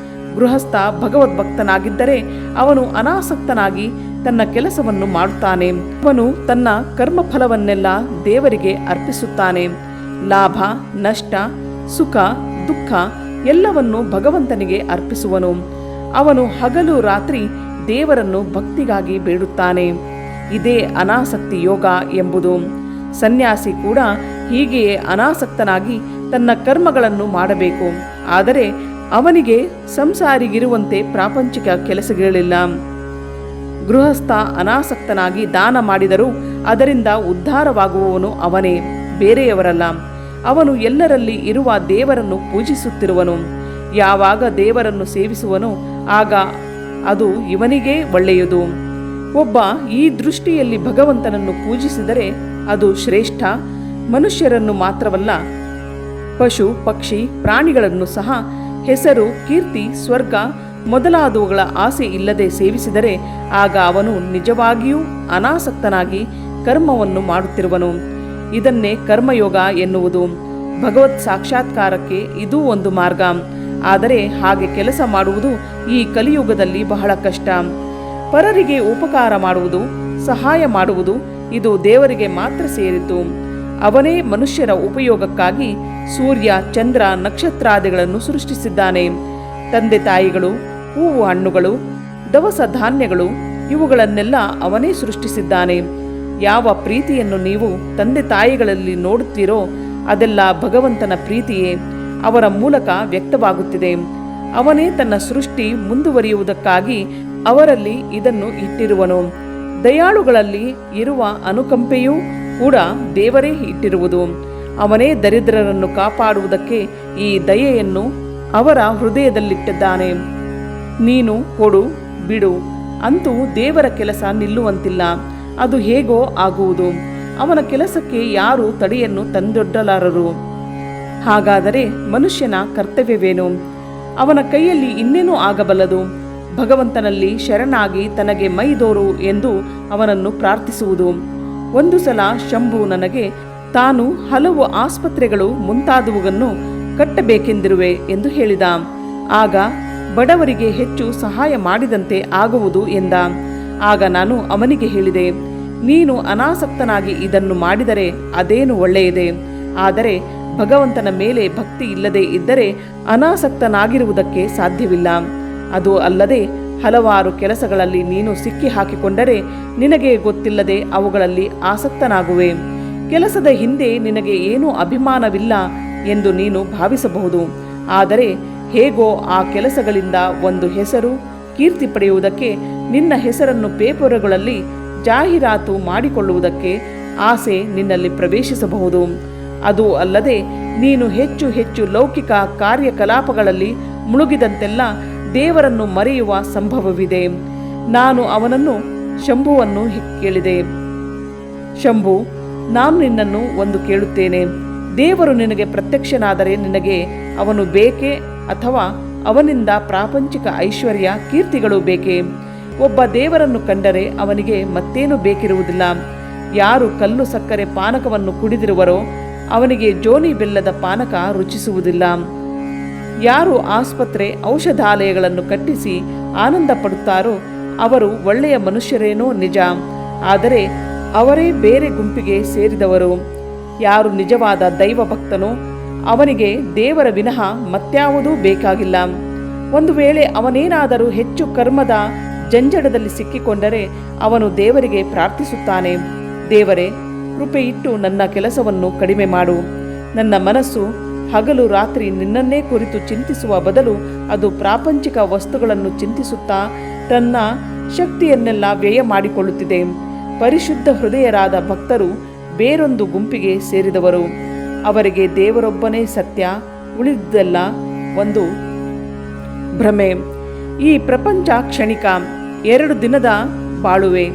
ಗೃಹಸ್ಥ ಭಗವದ್ಭಕ್ತನಾಗಿದ್ದರೆ ಅವನು ಅನಾಸಕ್ತನಾಗಿ ತನ್ನ ಕೆಲಸವನ್ನು ಮಾಡುತ್ತಾನೆ. ಅವನು ತನ್ನ ಕರ್ಮಫಲವನ್ನೆಲ್ಲ ದೇವರಿಗೆ ಅರ್ಪಿಸುತ್ತಾನೆ. ಲಾಭ, ನಷ್ಟ, ಸುಖ, ದುಃಖ ಎಲ್ಲವನ್ನು ಭಗವಂತನಿಗೆ ಅರ್ಪಿಸುವನು. ಅವನು ಹಗಲು ರಾತ್ರಿ ದೇವರನ್ನು ಭಕ್ತಿಗಾಗಿ ಬೇಡುತ್ತಾನೆ. ಇದೇ ಅನಾಸಕ್ತಿ ಯೋಗ ಎಂಬುದು. ಸನ್ಯಾಸಿ ಕೂಡ ಹೀಗೆಯೇ ಅನಾಸಕ್ತನಾಗಿ ತನ್ನ ಕರ್ಮಗಳನ್ನು ಮಾಡಬೇಕು. ಆದರೆ ಅವನಿಗೆ ಸಂಸಾರಿಗಿರುವಂತೆ ಪ್ರಾಪಂಚಿಕ ಕೆಲಸಗಳಿಲ್ಲ. ಗೃಹಸ್ಥ ಅನಾಸಕ್ತನಾಗಿ ದಾನ ಮಾಡಿದರೂ ಅದರಿಂದ ಉದ್ಧಾರವಾಗುವವನು ಅವನೇ, ಬೇರೆಯವರಲ್ಲ. ಅವನು ಎಲ್ಲರಲ್ಲಿ ಇರುವ ದೇವರನ್ನು ಪೂಜಿಸುತ್ತಿರುವನು. ಯಾವಾಗ ದೇವರನ್ನು ಸೇವಿಸುವನು ಆಗ ಅದು ಇವನಿಗೇ ಒಳ್ಳೆಯದು. ಒಬ್ಬ ಈ ದೃಷ್ಟಿಯಲ್ಲಿ ಭಗವಂತನನ್ನು ಪೂಜಿಸಿದರೆ ಅದು ಶ್ರೇಷ್ಠ. ಮನುಷ್ಯರನ್ನು ಮಾತ್ರವಲ್ಲ, ಪಶು ಪಕ್ಷಿ ಪ್ರಾಣಿಗಳನ್ನು ಸಹ ಹೆಸರು, ಕೀರ್ತಿ, ಸ್ವರ್ಗ ಮೊದಲಾದವುಗಳ ಆಸೆ ಇಲ್ಲದೆ ಸೇವಿಸಿದರೆ ಆಗ ಅವನು ನಿಜವಾಗಿಯೂ ಅನಾಸಕ್ತನಾಗಿ ಕರ್ಮವನ್ನು ಮಾಡುತ್ತಿರುವನು. ಇದನ್ನೇ ಕರ್ಮಯೋಗ ಎನ್ನುವುದು. ಭಗವತ್ ಸಾಕ್ಷಾತ್ಕಾರಕ್ಕೆ ಇದೂ ಒಂದು ಮಾರ್ಗ. ಆದರೆ ಹಾಗೆ ಕೆಲಸ ಮಾಡುವುದು ಈ ಕಲಿಯುಗದಲ್ಲಿ ಬಹಳ ಕಷ್ಟ. ಪರರಿಗೆ ಉಪಕಾರ ಮಾಡುವುದು, ಸಹಾಯ ಮಾಡುವುದು ಇದು ದೇವರಿಗೆ ಮಾತ್ರ ಸೇರಿತು. ಅವನೇ ಮನುಷ್ಯರ ಉಪಯೋಗಕ್ಕಾಗಿ ಸೂರ್ಯ, ಚಂದ್ರ, ನಕ್ಷತ್ರಾದಿಗಳನ್ನು ಸೃಷ್ಟಿಸಿದ್ದಾನೆ. ತಂದೆ ತಾಯಿಗಳು, ಹೂವು ಹಣ್ಣುಗಳು, ದವಸ ಧಾನ್ಯಗಳು ಇವುಗಳನ್ನೆಲ್ಲ ಅವನೇ ಸೃಷ್ಟಿಸಿದ್ದಾನೆ. ಯಾವ ಪ್ರೀತಿಯನ್ನು ನೀವು ತಂದೆ ತಾಯಿಗಳಲ್ಲಿ ನೋಡುತ್ತೀರೋ ಅದೆಲ್ಲ ಭಗವಂತನ ಪ್ರೀತಿಯೇ. ಅವರ ಮೂಲಕ ವ್ಯಕ್ತವಾಗುತ್ತಿದೆ. ಅವನೇ ತನ್ನ ಸೃಷ್ಟಿ ಮುಂದುವರಿಯುವುದಕ್ಕಾಗಿ ಅವರಲ್ಲಿ ಇದನ್ನು ಇಟ್ಟಿರುವನು. ದಯಾಳುಗಳಲ್ಲಿ ಇರುವ ಅನುಕಂಪೆಯೂ ಕೂಡ ದೇವರೇ ಇಟ್ಟಿರುವುದು. ಅವನೇ ದರಿದ್ರರನ್ನು ಕಾಪಾಡುವುದಕ್ಕೆ ಈ ದಯೆಯನ್ನು ಅವರ ಹೃದಯದಲ್ಲಿಟ್ಟಿದ್ದಾನೆ. ನೀನು ಕೊಡು ಬಿಡು ಅಂತೂ ದೇವರ ಕೆಲಸ ನಿಲ್ಲುವಂತಿಲ್ಲ. ಅದು ಹೇಗೋ ಆಗುವುದು. ಅವನ ಕೆಲಸಕ್ಕೆ ಯಾರೂ ತಡೆಯನ್ನು ತಂದೊಡ್ಡಲಾರರು. ಹಾಗಾದರೆ ಮನುಷ್ಯನ ಕರ್ತವ್ಯವೇನು? ಅವನ ಕೈಯಲ್ಲಿ ಇನ್ನೇನೂ ಆಗಬಲ್ಲದು. ಭಗವಂತನಲ್ಲಿ ಶರಣಾಗಿ ತನಗೆ ಮೈದೋರು ಎಂದು ಅವನನ್ನು ಪ್ರಾರ್ಥಿಸುವುದು. ಒಂದು ಸಲ ಶಂಭು ನನಗೆ ತಾನು ಹಲವು ಆಸ್ಪತ್ರೆಗಳು ಮುಂತಾದವುಗಳನ್ನು ಕಟ್ಟಬೇಕೆಂದಿರುವೆ ಎಂದು ಹೇಳಿದ. ಆಗ ಬಡವರಿಗೆ ಹೆಚ್ಚು ಸಹಾಯ ಮಾಡಿದಂತೆ ಆಗುವುದು ಎಂದ. ಆಗ ನಾನು ಅವನಿಗೆ ಹೇಳಿದೆ, ನೀನು ಅನಾಸಕ್ತನಾಗಿ ಇದನ್ನು ಮಾಡಿದರೆ ಅದೇನು ಒಳ್ಳೆಯದೇ. ಆದರೆ ಭಗವಂತನ ಮೇಲೆ ಭಕ್ತಿ ಇಲ್ಲದೆ ಇದ್ದರೆ ಅನಾಸಕ್ತನಾಗಿರುವುದಕ್ಕೆ ಸಾಧ್ಯವಿಲ್ಲ. ಅದು ಅಲ್ಲದೆ ಹಲವಾರು ಕೆಲಸಗಳಲ್ಲಿ ನೀನು ಸಿಕ್ಕಿ ಹಾಕಿಕೊಂಡರೆ ನಿನಗೆ ಗೊತ್ತಿಲ್ಲದೆ ಅವುಗಳಲ್ಲಿ ಆಸಕ್ತನಾಗುವೆ. ಕೆಲಸದ ಹಿಂದೆ ನಿನಗೆ ಏನೂ ಅಭಿಮಾನವಿಲ್ಲ ಎಂದು ನೀನು ಭಾವಿಸಬಹುದು. ಆದರೆ ಹೇಗೋ ಆ ಕೆಲಸಗಳಿಂದ ಒಂದು ಹೆಸರು, ಕೀರ್ತಿ ಪಡೆಯುವುದಕ್ಕೆ, ನಿನ್ನ ಹೆಸರನ್ನು ಪೇಪರುಗಳಲ್ಲಿ ಜಾಹೀರಾತು ಮಾಡಿಕೊಳ್ಳುವುದಕ್ಕೆ ಆಸೆ ನಿನ್ನಲ್ಲಿ ಪ್ರವೇಶಿಸಬಹುದು. ಅದು ಅಲ್ಲದೆ ನೀನು ಹೆಚ್ಚು ಹೆಚ್ಚು ಲೌಕಿಕ ಕಾರ್ಯಕಲಾಪಗಳಲ್ಲಿ ಮುಳುಗಿದಂತೆಲ್ಲ ದೇವರನ್ನು ಮರೆಯುವ ಸಂಭವವಿದೆ. ನಾನು ಅವನನ್ನು ಶಂಭುವನ್ನು ಕೇಳಿದೆ, ಶಂಭು, ನಾನು ನಿನ್ನನ್ನು ಒಂದು ಕೇಳುತ್ತೇನೆ. ದೇವರು ನಿನಗೆ ಪ್ರತ್ಯಕ್ಷನಾದರೆ ನಿನಗೆ ಅವನು ಬೇಕೇ ಅಥವಾ ಅವನಿಂದ ಪ್ರಾಪಂಚಿಕ ಐಶ್ವರ್ಯ ಕೀರ್ತಿಗಳು ಬೇಕೇ? ಒಬ್ಬ ದೇವರನ್ನು ಕಂಡರೆ ಅವನಿಗೆ ಮತ್ತೇನು ಬೇಕಿರುವುದಿಲ್ಲ. ಯಾರು ಕಲ್ಲು ಸಕ್ಕರೆ ಪಾನಕವನ್ನು ಕುಡಿದಿರುವರೋ ಅವನಿಗೆ ಜೋನಿ ಬೆಲ್ಲದ ಪಾನಕ ರುಚಿಸುವುದಿಲ್ಲ. ಯಾರು ಆಸ್ಪತ್ರೆ ಔಷಧಾಲಯಗಳನ್ನು ಕಟ್ಟಿಸಿ ಆನಂದ ಪಡುತ್ತಾರೋ ಅವರು ಒಳ್ಳೆಯ ಮನುಷ್ಯರೇನೋ ನಿಜ, ಆದರೆ ಅವರೇ ಬೇರೆ ಗುಂಪಿಗೆ ಸೇರಿದವರು. ಯಾರು ನಿಜವಾದ ದೈವ ಭಕ್ತನೋ ಅವನಿಗೆ ದೇವರ ವಿನಃ ಮತ್ಯಾವುದೂ ಬೇಕಾಗಿಲ್ಲ. ಒಂದು ವೇಳೆ ಅವನೇನಾದರೂ ಹೆಚ್ಚು ಕರ್ಮದ ಜಂಜಡದಲ್ಲಿ ಸಿಕ್ಕಿಕೊಂಡರೆ ಅವನು ದೇವರಿಗೆ ಪ್ರಾರ್ಥಿಸುತ್ತಾನೆ, ದೇವರೇ, ಕೃಪೆ ಇಟ್ಟು ನನ್ನ ಕೆಲಸವನ್ನು ಕಡಿಮೆ ಮಾಡು. ನನ್ನ ಮನಸ್ಸು ಹಗಲು ರಾತ್ರಿ ನಿನ್ನನ್ನೇ ಕುರಿತು ಚಿಂತಿಸುವ ಬದಲು ಅದು ಪ್ರಾಪಂಚಿಕ ವಸ್ತುಗಳನ್ನು ಚಿಂತಿಸುತ್ತಾ ತನ್ನ ಶಕ್ತಿಯನ್ನೆಲ್ಲ ವ್ಯಯ ಮಾಡಿಕೊಳ್ಳುತ್ತಿದೆ. ಪರಿಶುದ್ಧ ಹೃದಯರಾದ ಭಕ್ತರು ಬೇರೊಂದು ಗುಂಪಿಗೆ ಸೇರಿದವರು. ಅವರಿಗೆ ದೇವರೊಬ್ಬನೇ ಸತ್ಯ, ಉಳಿದೆಲ್ಲ ಒಂದು ಭ್ರಮೆ. ಈ ಪ್ರಪಂಚ ಕ್ಷಣಿಕ, 2 ದಿನದ ಬಾಳುವೆ.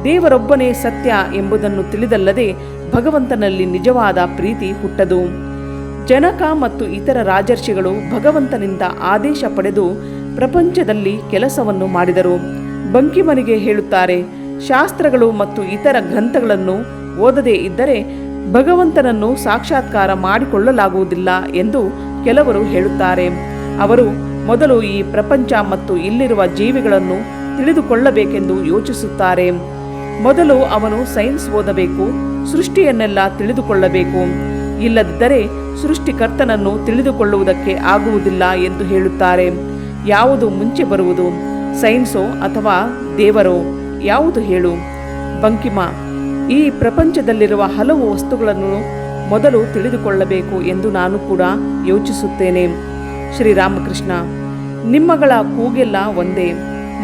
ದೇವರೊಬ್ಬನೇ ಸತ್ಯ ಎಂಬುದನ್ನು ತಿಳಿದಲ್ಲದೆ ಭಗವಂತನಲ್ಲಿ ನಿಜವಾದ ಪ್ರೀತಿ ಹುಟ್ಟದು. ಜನಕ ಮತ್ತು ಇತರ ರಾಜರ್ಷಿಗಳು ಭಗವಂತನಿಂದ ಆದೇಶ ಪಡೆದು ಪ್ರಪಂಚದಲ್ಲಿ ಕೆಲಸವನ್ನು ಮಾಡಿದರು. ಬಂಕಿಮನಿಗೆ ಹೇಳುತ್ತಾರೆ, ಶಾಸ್ತ್ರಗಳು ಮತ್ತು ಇತರ ಗ್ರಂಥಗಳನ್ನು ಓದದೇ ಇದ್ದರೆ ಭಗವಂತನನ್ನು ಸಾಕ್ಷಾತ್ಕಾರ ಮಾಡಿಕೊಳ್ಳಲಾಗುವುದಿಲ್ಲ ಎಂದು ಕೆಲವರು ಹೇಳುತ್ತಾರೆ. ಅವರು ಮೊದಲು ಈ ಪ್ರಪಂಚ ಮತ್ತು ಇಲ್ಲಿರುವ ಜೀವಿಗಳನ್ನು ತಿಳಿದುಕೊಳ್ಳಬೇಕೆಂದು ಯೋಚಿಸುತ್ತಾರೆ. ಮೊದಲು ಅವನು ಸೈನ್ಸ್ ಓದಬೇಕು, ಸೃಷ್ಟಿಯನ್ನೆಲ್ಲ ತಿಳಿದುಕೊಳ್ಳಬೇಕು. ಇಲ್ಲದಿದ್ದರೆ ಸೃಷ್ಟಿಕರ್ತನನ್ನು ತಿಳಿದುಕೊಳ್ಳುವುದಕ್ಕೆ ಆಗುವುದಿಲ್ಲ ಎಂದು ಹೇಳುತ್ತಾರೆ. ಯಾವುದು ಮುಂಚೆ ಬರುವುದು, ಸೈನ್ಸೋ ಅಥವಾ ದೇವರೋ? ಯಾವುದು ಹೇಳು ಬಂಕಿಮ? ಈ ಪ್ರಪಂಚದಲ್ಲಿರುವ ಹಲವು ವಸ್ತುಗಳನ್ನು ಮೊದಲು ತಿಳಿದುಕೊಳ್ಳಬೇಕು ಎಂದು ನಾನು ಕೂಡ ಯೋಚಿಸುತ್ತೇನೆ. ಶ್ರೀರಾಮಕೃಷ್ಣ, ನಿಮ್ಮಗಳ ಕೂಗೆಲ್ಲ ಒಂದೇ.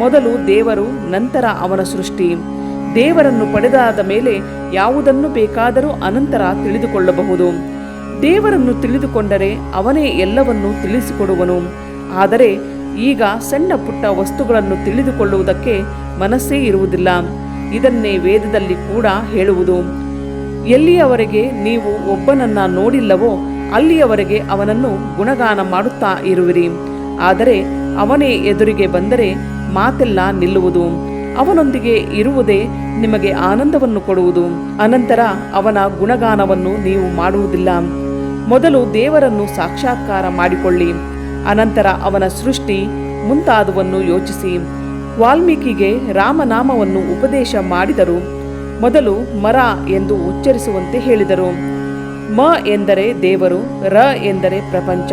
ಮೊದಲು ದೇವರು, ನಂತರ ಅವನ ಸೃಷ್ಟಿ. ದೇವರನ್ನು ಪಡೆದಾದ ಮೇಲೆ ಯಾವುದನ್ನು ಬೇಕಾದರೂ ಅನಂತರ ತಿಳಿದುಕೊಳ್ಳಬಹುದು. ದೇವರನ್ನು ತಿಳಿದುಕೊಂಡರೆ ಅವನೇ ಎಲ್ಲವನ್ನೂ ತಿಳಿಸಿಕೊಡುವನು. ಆದರೆ ಈಗ ಸಣ್ಣ ಪುಟ್ಟ ವಸ್ತುಗಳನ್ನು ತಿಳಿದುಕೊಳ್ಳುವುದಕ್ಕೆ ಮನಸ್ಸೇ ಇರುವುದಿಲ್ಲ. ಇದನ್ನೇ ವೇದದಲ್ಲಿ ಕೂಡ ಹೇಳುವುದು. ಎಲ್ಲಿಯವರೆಗೆ ನೀವು ಒಬ್ಬನನ್ನ ನೋಡಿಲ್ಲವೋ ಅಲ್ಲಿಯವರೆಗೆ ಅವನನ್ನು ಗುಣಗಾನ ಮಾಡುತ್ತಾ ಇರುವಿರಿ. ಆದರೆ ಅವನೇ ಎದುರಿಗೆ ಬಂದರೆ ಮಾತೆಲ್ಲ ನಿಲ್ಲುವುದು. ಅವನೊಂದಿಗೆ ಇರುವುದೇ ನಿಮಗೆ ಆನಂದವನ್ನು ಕೊಡುವುದು. ಅನಂತರ ಅವನ ಗುಣಗಾನವನ್ನು ನೀವು ಮಾಡುವುದಿಲ್ಲ. ಮೊದಲು ದೇವರನ್ನು ಸಾಕ್ಷಾತ್ಕಾರ ಮಾಡಿಕೊಳ್ಳಿ, ಅನಂತರ ಅವನ ಸೃಷ್ಟಿ ಮುಂತಾದವನ್ನು ಯೋಚಿಸಿ. ವಾಲ್ಮೀಕಿಗೆ ರಾಮನಾಮವನ್ನು ಉಪದೇಶ ಮಾಡಿದರು. ಮೊದಲು ಮರ ಎಂದು ಉಚ್ಚರಿಸುವಂತೆ ಹೇಳಿದರು. ಮ ಎಂದರೆ ದೇವರು, ರ ಎಂದರೆ ಪ್ರಪಂಚ.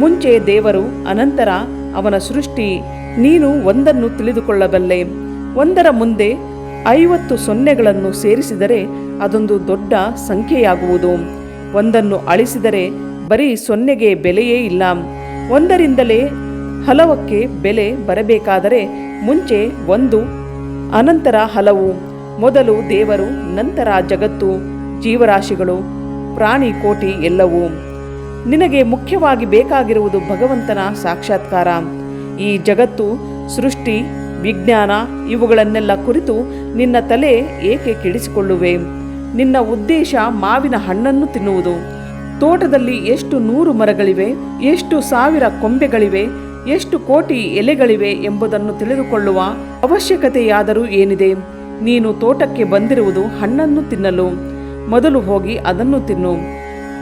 ಮುಂಚೆ ದೇವರು, ಅನಂತರ ಅವನ ಸೃಷ್ಟಿ. ನೀನು ಒಂದನ್ನು ತಿಳಿದುಕೊಳ್ಳಬಲ್ಲೆ. ಒಂದರ ಮುಂದೆ 50 ಸೊನ್ನೆಗಳನ್ನು ಸೇರಿಸಿದರೆ ಅದೊಂದು ದೊಡ್ಡ ಸಂಖ್ಯೆಯಾಗುವುದು. ಒಂದನ್ನು ಅಳಿಸಿದರೆ ಬರೀ ಸೊನ್ನೆಗೆ ಬೆಲೆಯೇ ಇಲ್ಲ. ಒಂದರಿಂದಲೇ ಹಲವಕ್ಕೆ ಬೆಲೆ ಬರಬೇಕಾದರೆ ಮುಂಚೆ ಒಂದು, ಅನಂತರ ಹಲವು. ಮೊದಲು ದೇವರು, ನಂತರ ಜಗತ್ತು, ಜೀವರಾಶಿಗಳು, ಪ್ರಾಣಿ ಕೋಟಿ ಎಲ್ಲವೂ. ನಿನಗೆ ಮುಖ್ಯವಾಗಿ ಬೇಕಾಗಿರುವುದು ಭಗವಂತನ ಸಾಕ್ಷಾತ್ಕಾರ. ಈ ಜಗತ್ತು, ಸೃಷ್ಟಿ, ವಿಜ್ಞಾನ ಇವುಗಳನ್ನೆಲ್ಲ ಕುರಿತು ನಿನ್ನ ತಲೆ ಏಕೆ ಕೆಡಿಸಿಕೊಳ್ಳುವೆ? ನಿನ್ನ ಉದ್ದೇಶ ಮಾವಿನ ಹಣ್ಣನ್ನು ತಿನ್ನುವುದು. ತೋಟದಲ್ಲಿ ಎಷ್ಟು 100 ಮರಗಳಿವೆ, ಎಷ್ಟು 1000 ಕೊಂಬೆಗಳಿವೆ, ಎಷ್ಟು ಕೋಟಿ ಎಲೆಗಳಿವೆ ಎಂಬುದನ್ನು ತಿಳಿದುಕೊಳ್ಳುವ ಅವಶ್ಯಕತೆಯಾದರೂ ಏನಿದೆ? ನೀನು ತೋಟಕ್ಕೆ ಬಂದಿರುವುದು ಹಣ್ಣನ್ನು ತಿನ್ನಲು. ಮೊದಲು ಹೋಗಿ ಅದನ್ನು ತಿನ್ನು.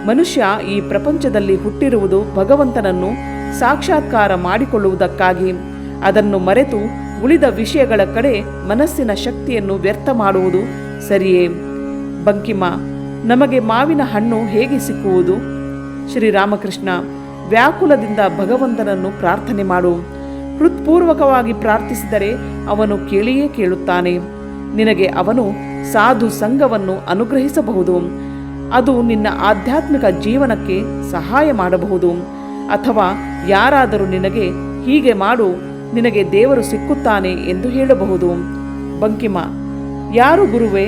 ಮನುಷ್ಯ ಈ ಪ್ರಪಂಚದಲ್ಲಿ ಹುಟ್ಟಿರುವುದು ಭಗವಂತನನ್ನು ಸಾಕ್ಷಾತ್ಕಾರ ಮಾಡಿಕೊಳ್ಳುವುದಕ್ಕಾಗಿ. ಅದನ್ನು ಮರೆತು ಉಳಿದ ವಿಷಯಗಳ ಕಡೆ ಮನಸ್ಸಿನ ಶಕ್ತಿಯನ್ನು ವ್ಯರ್ಥ ಮಾಡುವುದು ಸರಿಯೇ? ಬಂಕಿಮ: ನಮಗೆ ಮಾವಿನ ಹಣ್ಣು ಹೇಗೆ ಸಿಕ್ಕುವುದು? ಶ್ರೀರಾಮಕೃಷ್ಣ: ವ್ಯಾಕುಲದಿಂದ ಭಗವಂತನನ್ನು ಪ್ರಾರ್ಥನೆ ಮಾಡು. ಹೃತ್ಪೂರ್ವಕವಾಗಿ ಪ್ರಾರ್ಥಿಸಿದರೆ ಅವನು ಕೇಳಿಯೇ ಕೇಳುತ್ತಾನೆ. ನಿನಗೆ ಅವನು ಸಾಧು ಸಂಘವನ್ನು ಅನುಗ್ರಹಿಸಬಹುದು. ಅದು ನಿನ್ನ ಆಧ್ಯಾತ್ಮಿಕ ಜೀವನಕ್ಕೆ ಸಹಾಯ ಮಾಡಬಹುದು. ಅಥವಾ ಯಾರಾದರೂ ನಿನಗೆ ಹೀಗೆ ಮಾಡು, ನಿನಗೆ ದೇವರು ಸಿಕ್ಕುತ್ತಾನೆ ಎಂದು ಹೇಳಬಹುದು. ಬಂಕಿಮ: ಯಾರು ಗುರುವೇ?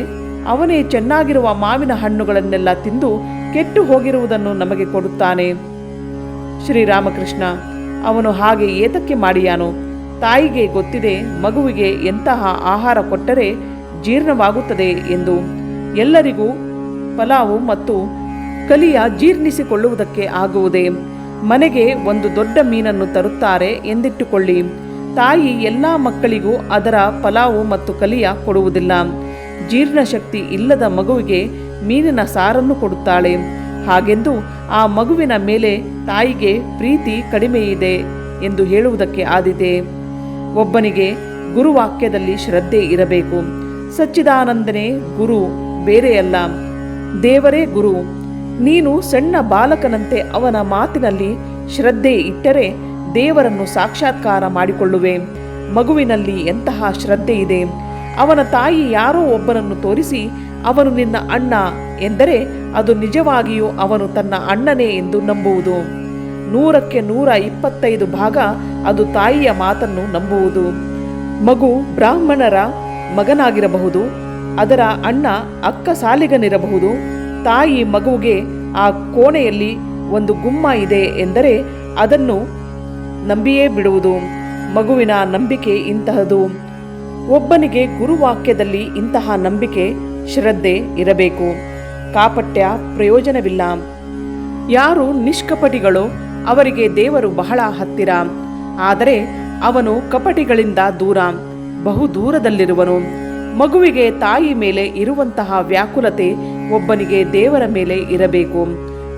ಅವನೇ ಚೆನ್ನಾಗಿರುವ ಮಾವಿನ ಹಣ್ಣುಗಳನ್ನೆಲ್ಲ ತಿಂದು ಕೆಟ್ಟು ಹೋಗಿರುವುದನ್ನು ನಮಗೆ ಕೊಡುತ್ತಾನೆ. ಶ್ರೀರಾಮಕೃಷ್ಣ: ಅವನು ಹಾಗೆ ಏತಕ್ಕೆ ಮಾಡಿಯಾನು? ತಾಯಿಗೆ ಗೊತ್ತಿದೆ ಮಗುವಿಗೆ ಎಂತಹ ಆಹಾರ ಕೊಟ್ಟರೆ ಜೀರ್ಣವಾಗುತ್ತದೆ ಎಂದು. ಎಲ್ಲರಿಗೂ ಪಲಾವು ಮತ್ತು ಕಲಿಯ ಜೀರ್ಣಿಸಿಕೊಳ್ಳುವುದಕ್ಕೆ ಆಗುವುದೇ? ಮನೆಗೆ ಒಂದು ದೊಡ್ಡ ಮೀನನ್ನು ತರುತ್ತಾರೆ ಎಂದಿಟ್ಟುಕೊಳ್ಳಿ. ತಾಯಿ ಎಲ್ಲ ಮಕ್ಕಳಿಗೂ ಅದರ ಪಲಾವು ಮತ್ತು ಕಲಿಯ ಕೊಡುವುದಿಲ್ಲ. ಜೀರ್ಣಶಕ್ತಿ ಇಲ್ಲದ ಮಗುವಿಗೆ ಮೀನಿನ ಸಾರನ್ನು ಕೊಡುತ್ತಾಳೆ. ಹಾಗೆಂದು ಆ ಮಗುವಿನ ಮೇಲೆ ತಾಯಿಗೆ ಪ್ರೀತಿ ಕಡಿಮೆಯಿದೆ ಎಂದು ಹೇಳುವುದಕ್ಕೆ ಆದೀತೆ? ಒಬ್ಬನಿಗೆ ಗುರುವಾಕ್ಯದಲ್ಲಿ ಶ್ರದ್ಧೆ ಇರಬೇಕು. ಸಚ್ಚಿದಾನಂದನೇ ಗುರು, ಬೇರೆಯಲ್ಲ. ದೇವರೇ ಗುರು. ನೀನು ಸಣ್ಣ ಬಾಲಕನಂತೆ ಅವನ ಮಾತಿನಲ್ಲಿ ಶ್ರದ್ಧೆ ಇಟ್ಟರೆ ದೇವರನ್ನು ಸಾಕ್ಷಾತ್ಕಾರ ಮಾಡಿಕೊಳ್ಳುವೆ. ಮಗುವಿನಲ್ಲಿ ಎಂತಹ ಶ್ರದ್ಧೆ ಇದೆ! ಅವನ ತಾಯಿ ಯಾರೋ ಒಬ್ಬನನ್ನು ತೋರಿಸಿ ಅವನು ನಿನ್ನ ಅಣ್ಣ ಎಂದರೆ ಅದು ನಿಜವಾಗಿಯೂ ಅವನು ತನ್ನ ಅಣ್ಣನೇ ಎಂದು ನಂಬುವುದು. 100ಕ್ಕೆ 125 ಭಾಗ ಅದು ತಾಯಿಯ ಮಾತನ್ನು ನಂಬುವುದು. ಮಗು ಬ್ರಾಹ್ಮಣರ ಮಗನಾಗಿರಬಹುದು, ಅದರ ಅಣ್ಣ ಅಕ್ಕ ಸಾಲಿಗನಿರಬಹುದು. ತಾಯಿ ಮಗುವಿಗೆ ಆ ಕೋಣೆಯಲ್ಲಿ ಒಂದು ಗುಮ್ಮ ಇದೆ ಎಂದರೆ ಅದನ್ನು ನಂಬಿಯೇ ಬಿಡುವುದು. ಮಗುವಿನ ನಂಬಿಕೆ ಇಂತಹದು. ಒಬ್ಬನಿಗೆ ಗುರುವಾಕ್ಯದಲ್ಲಿ ಇಂತಹ ನಂಬಿಕೆ, ಶ್ರದ್ಧೆ ಇರಬೇಕು. ಕಾಪಟ್ಯ ಪ್ರಯೋಜನವಿಲ್ಲ. ಯಾರು ನಿಷ್ಕಪಟಿಗಳೋ ಅವರಿಗೆ ದೇವರು ಬಹಳ ಹತ್ತಿರ. ಆದರೆ ಅವನು ಕಪಟಿಗಳಿಂದ ದೂರ, ಬಹು ದೂರದಲ್ಲಿರುವನು. ಮಗುವಿಗೆ ತಾಯಿ ಮೇಲೆ ಇರುವಂತಹ ವ್ಯಾಕುಲತೆ ಒಬ್ಬನಿಗೆ ದೇವರ ಮೇಲೆ ಇರಬೇಕು.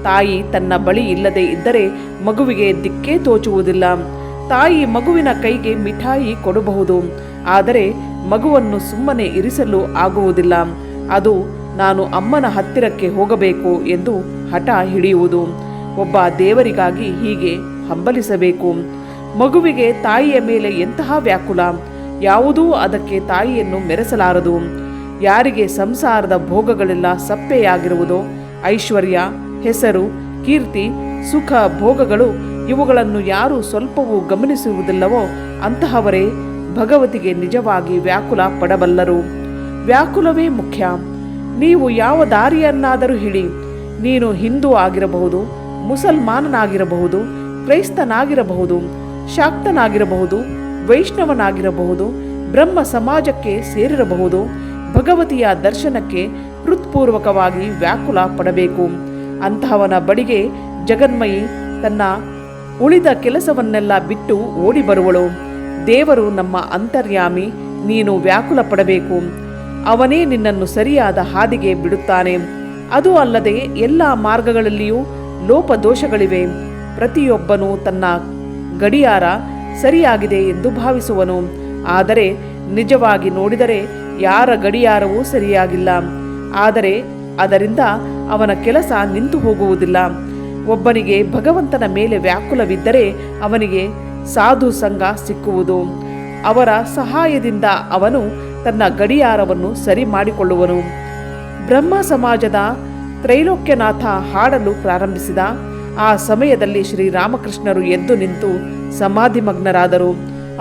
ತಾಯಿ ತನ್ನ ಬಳಿ ಇಲ್ಲದೆ ಇದ್ದರೆ ಮಗುವಿಗೆ ದಿಕ್ಕೇ ತೋಚುವುದಿಲ್ಲ. ತಾಯಿ ಮಗುವಿನ ಕೈಗೆ ಮಿಠಾಯಿ ಕೊಡಬಹುದು, ಆದರೆ ಮಗುವನ್ನು ಸುಮ್ಮನೆ ಇರಿಸಲು ಆಗುವುದಿಲ್ಲ. ಅದು ನಾನು ಅಮ್ಮನ ಹತ್ತಿರಕ್ಕೆ ಹೋಗಬೇಕು ಎಂದು ಹಠ ಹಿಡಿಯುವುದು. ಒಬ್ಬ ದೇವರಿಗಾಗಿ ಹೀಗೆ ಹಂಬಲಿಸಬೇಕು. ಮಗುವಿಗೆ ತಾಯಿಯ ಮೇಲೆ ಎಂತಹ ವ್ಯಾಕುಲ! ಯಾವುದೂ ಅದಕ್ಕೆ ತಾಯಿಯನ್ನು ಮೆರೆಸಲಾರದು. ಯಾರಿಗೆ ಸಂಸಾರದ ಭೋಗಗಳೆಲ್ಲ ಸಪ್ಪೆಯಾಗಿರುವುದೋ, ಐಶ್ವರ್ಯ, ಹೆಸರು, ಕೀರ್ತಿ, ಸುಖ, ಭೋಗಗಳು ಇವುಗಳನ್ನು ಯಾರು ಸ್ವಲ್ಪವೂ ಗಮನಿಸುವುದಿಲ್ಲವೋ ಅಂತಹವರೇ ಭಗವತಿಗೆ ನಿಜವಾಗಿ ವ್ಯಾಕುಲ ಪಡಬಲ್ಲರು. ವ್ಯಾಕುಲವೇ ಮುಖ್ಯ. ನೀವು ಯಾವ ದಾರಿಯನ್ನಾದರೂ ಹಿಡಿ. ನೀನು ಹಿಂದೂ ಆಗಿರಬಹುದು, ಮುಸಲ್ಮಾನನಾಗಿರಬಹುದು, ಕ್ರೈಸ್ತನಾಗಿರಬಹುದು, ಶಾಕ್ತನಾಗಿರಬಹುದು, ವೈಷ್ಣವನಾಗಿರಬಹುದು, ಬ್ರಹ್ಮ ಸಮಾಜಕ್ಕೆ ಸೇರಿರಬಹುದು. ಭಗವತಿಯ ದರ್ಶನಕ್ಕೆ ಹೃತ್ಪೂರ್ವಕವಾಗಿ ವ್ಯಾಕುಲ ಪಡಬೇಕು. ಅಂತಹವನ ಬಳಿಗೆ ಜಗನ್ಮಯಿ ತನ್ನ ಉಳಿದ ಕೆಲಸವನ್ನೆಲ್ಲ ಬಿಟ್ಟು ಓಡಿ ಬರುವಳು. ದೇವರು ನಮ್ಮ ಅಂತರ್ಯಾಮಿ. ನೀನು ವ್ಯಾಕುಲ ಪಡಬೇಕು. ಅವನೇ ನಿನ್ನನ್ನು ಸರಿಯಾದ ಹಾದಿಗೆ ಬಿಡುತ್ತಾನೆ. ಅದು ಅಲ್ಲದೆ ಎಲ್ಲ ಮಾರ್ಗಗಳಲ್ಲಿಯೂ ಲೋಪದೋಷಗಳಿವೆ. ಪ್ರತಿಯೊಬ್ಬನೂ ತನ್ನ ಗಡಿಯಾರ ಸರಿಯಾಗಿದೆ ಎಂದು ಭಾವಿಸುವನು. ಆದರೆ ನಿಜವಾಗಿ ನೋಡಿದರೆ ಯಾರ ಗಡಿಯಾರವೂ ಸರಿಯಾಗಿಲ್ಲ. ಆದರೆ ಅದರಿಂದ ಅವನ ಕೆಲಸ ನಿಂತು ಹೋಗುವುದಿಲ್ಲ. ಒಬ್ಬನಿಗೆ ಭಗವಂತನ ಮೇಲೆ ವ್ಯಾಕುಲವಿದ್ದರೆ ಅವನಿಗೆ ಸಾಧು ಸಂಘ ಸಿಕ್ಕುವುದು. ಅವರ ಸಹಾಯದಿಂದ ಅವನು ತನ್ನ ಗಡಿಯಾರವನ್ನು ಸರಿ ಮಾಡಿಕೊಳ್ಳುವನು. ಬ್ರಹ್ಮ ಸಮಾಜದ ತ್ರೈಲೋಕ್ಯನಾಥ ಹಾಡಲು ಪ್ರಾರಂಭಿಸಿದ. ಆ ಸಮಯದಲ್ಲಿ ಶ್ರೀರಾಮಕೃಷ್ಣರು ಎದ್ದು ನಿಂತು ಸಮಾಧಿಮಗ್ನರಾದರು.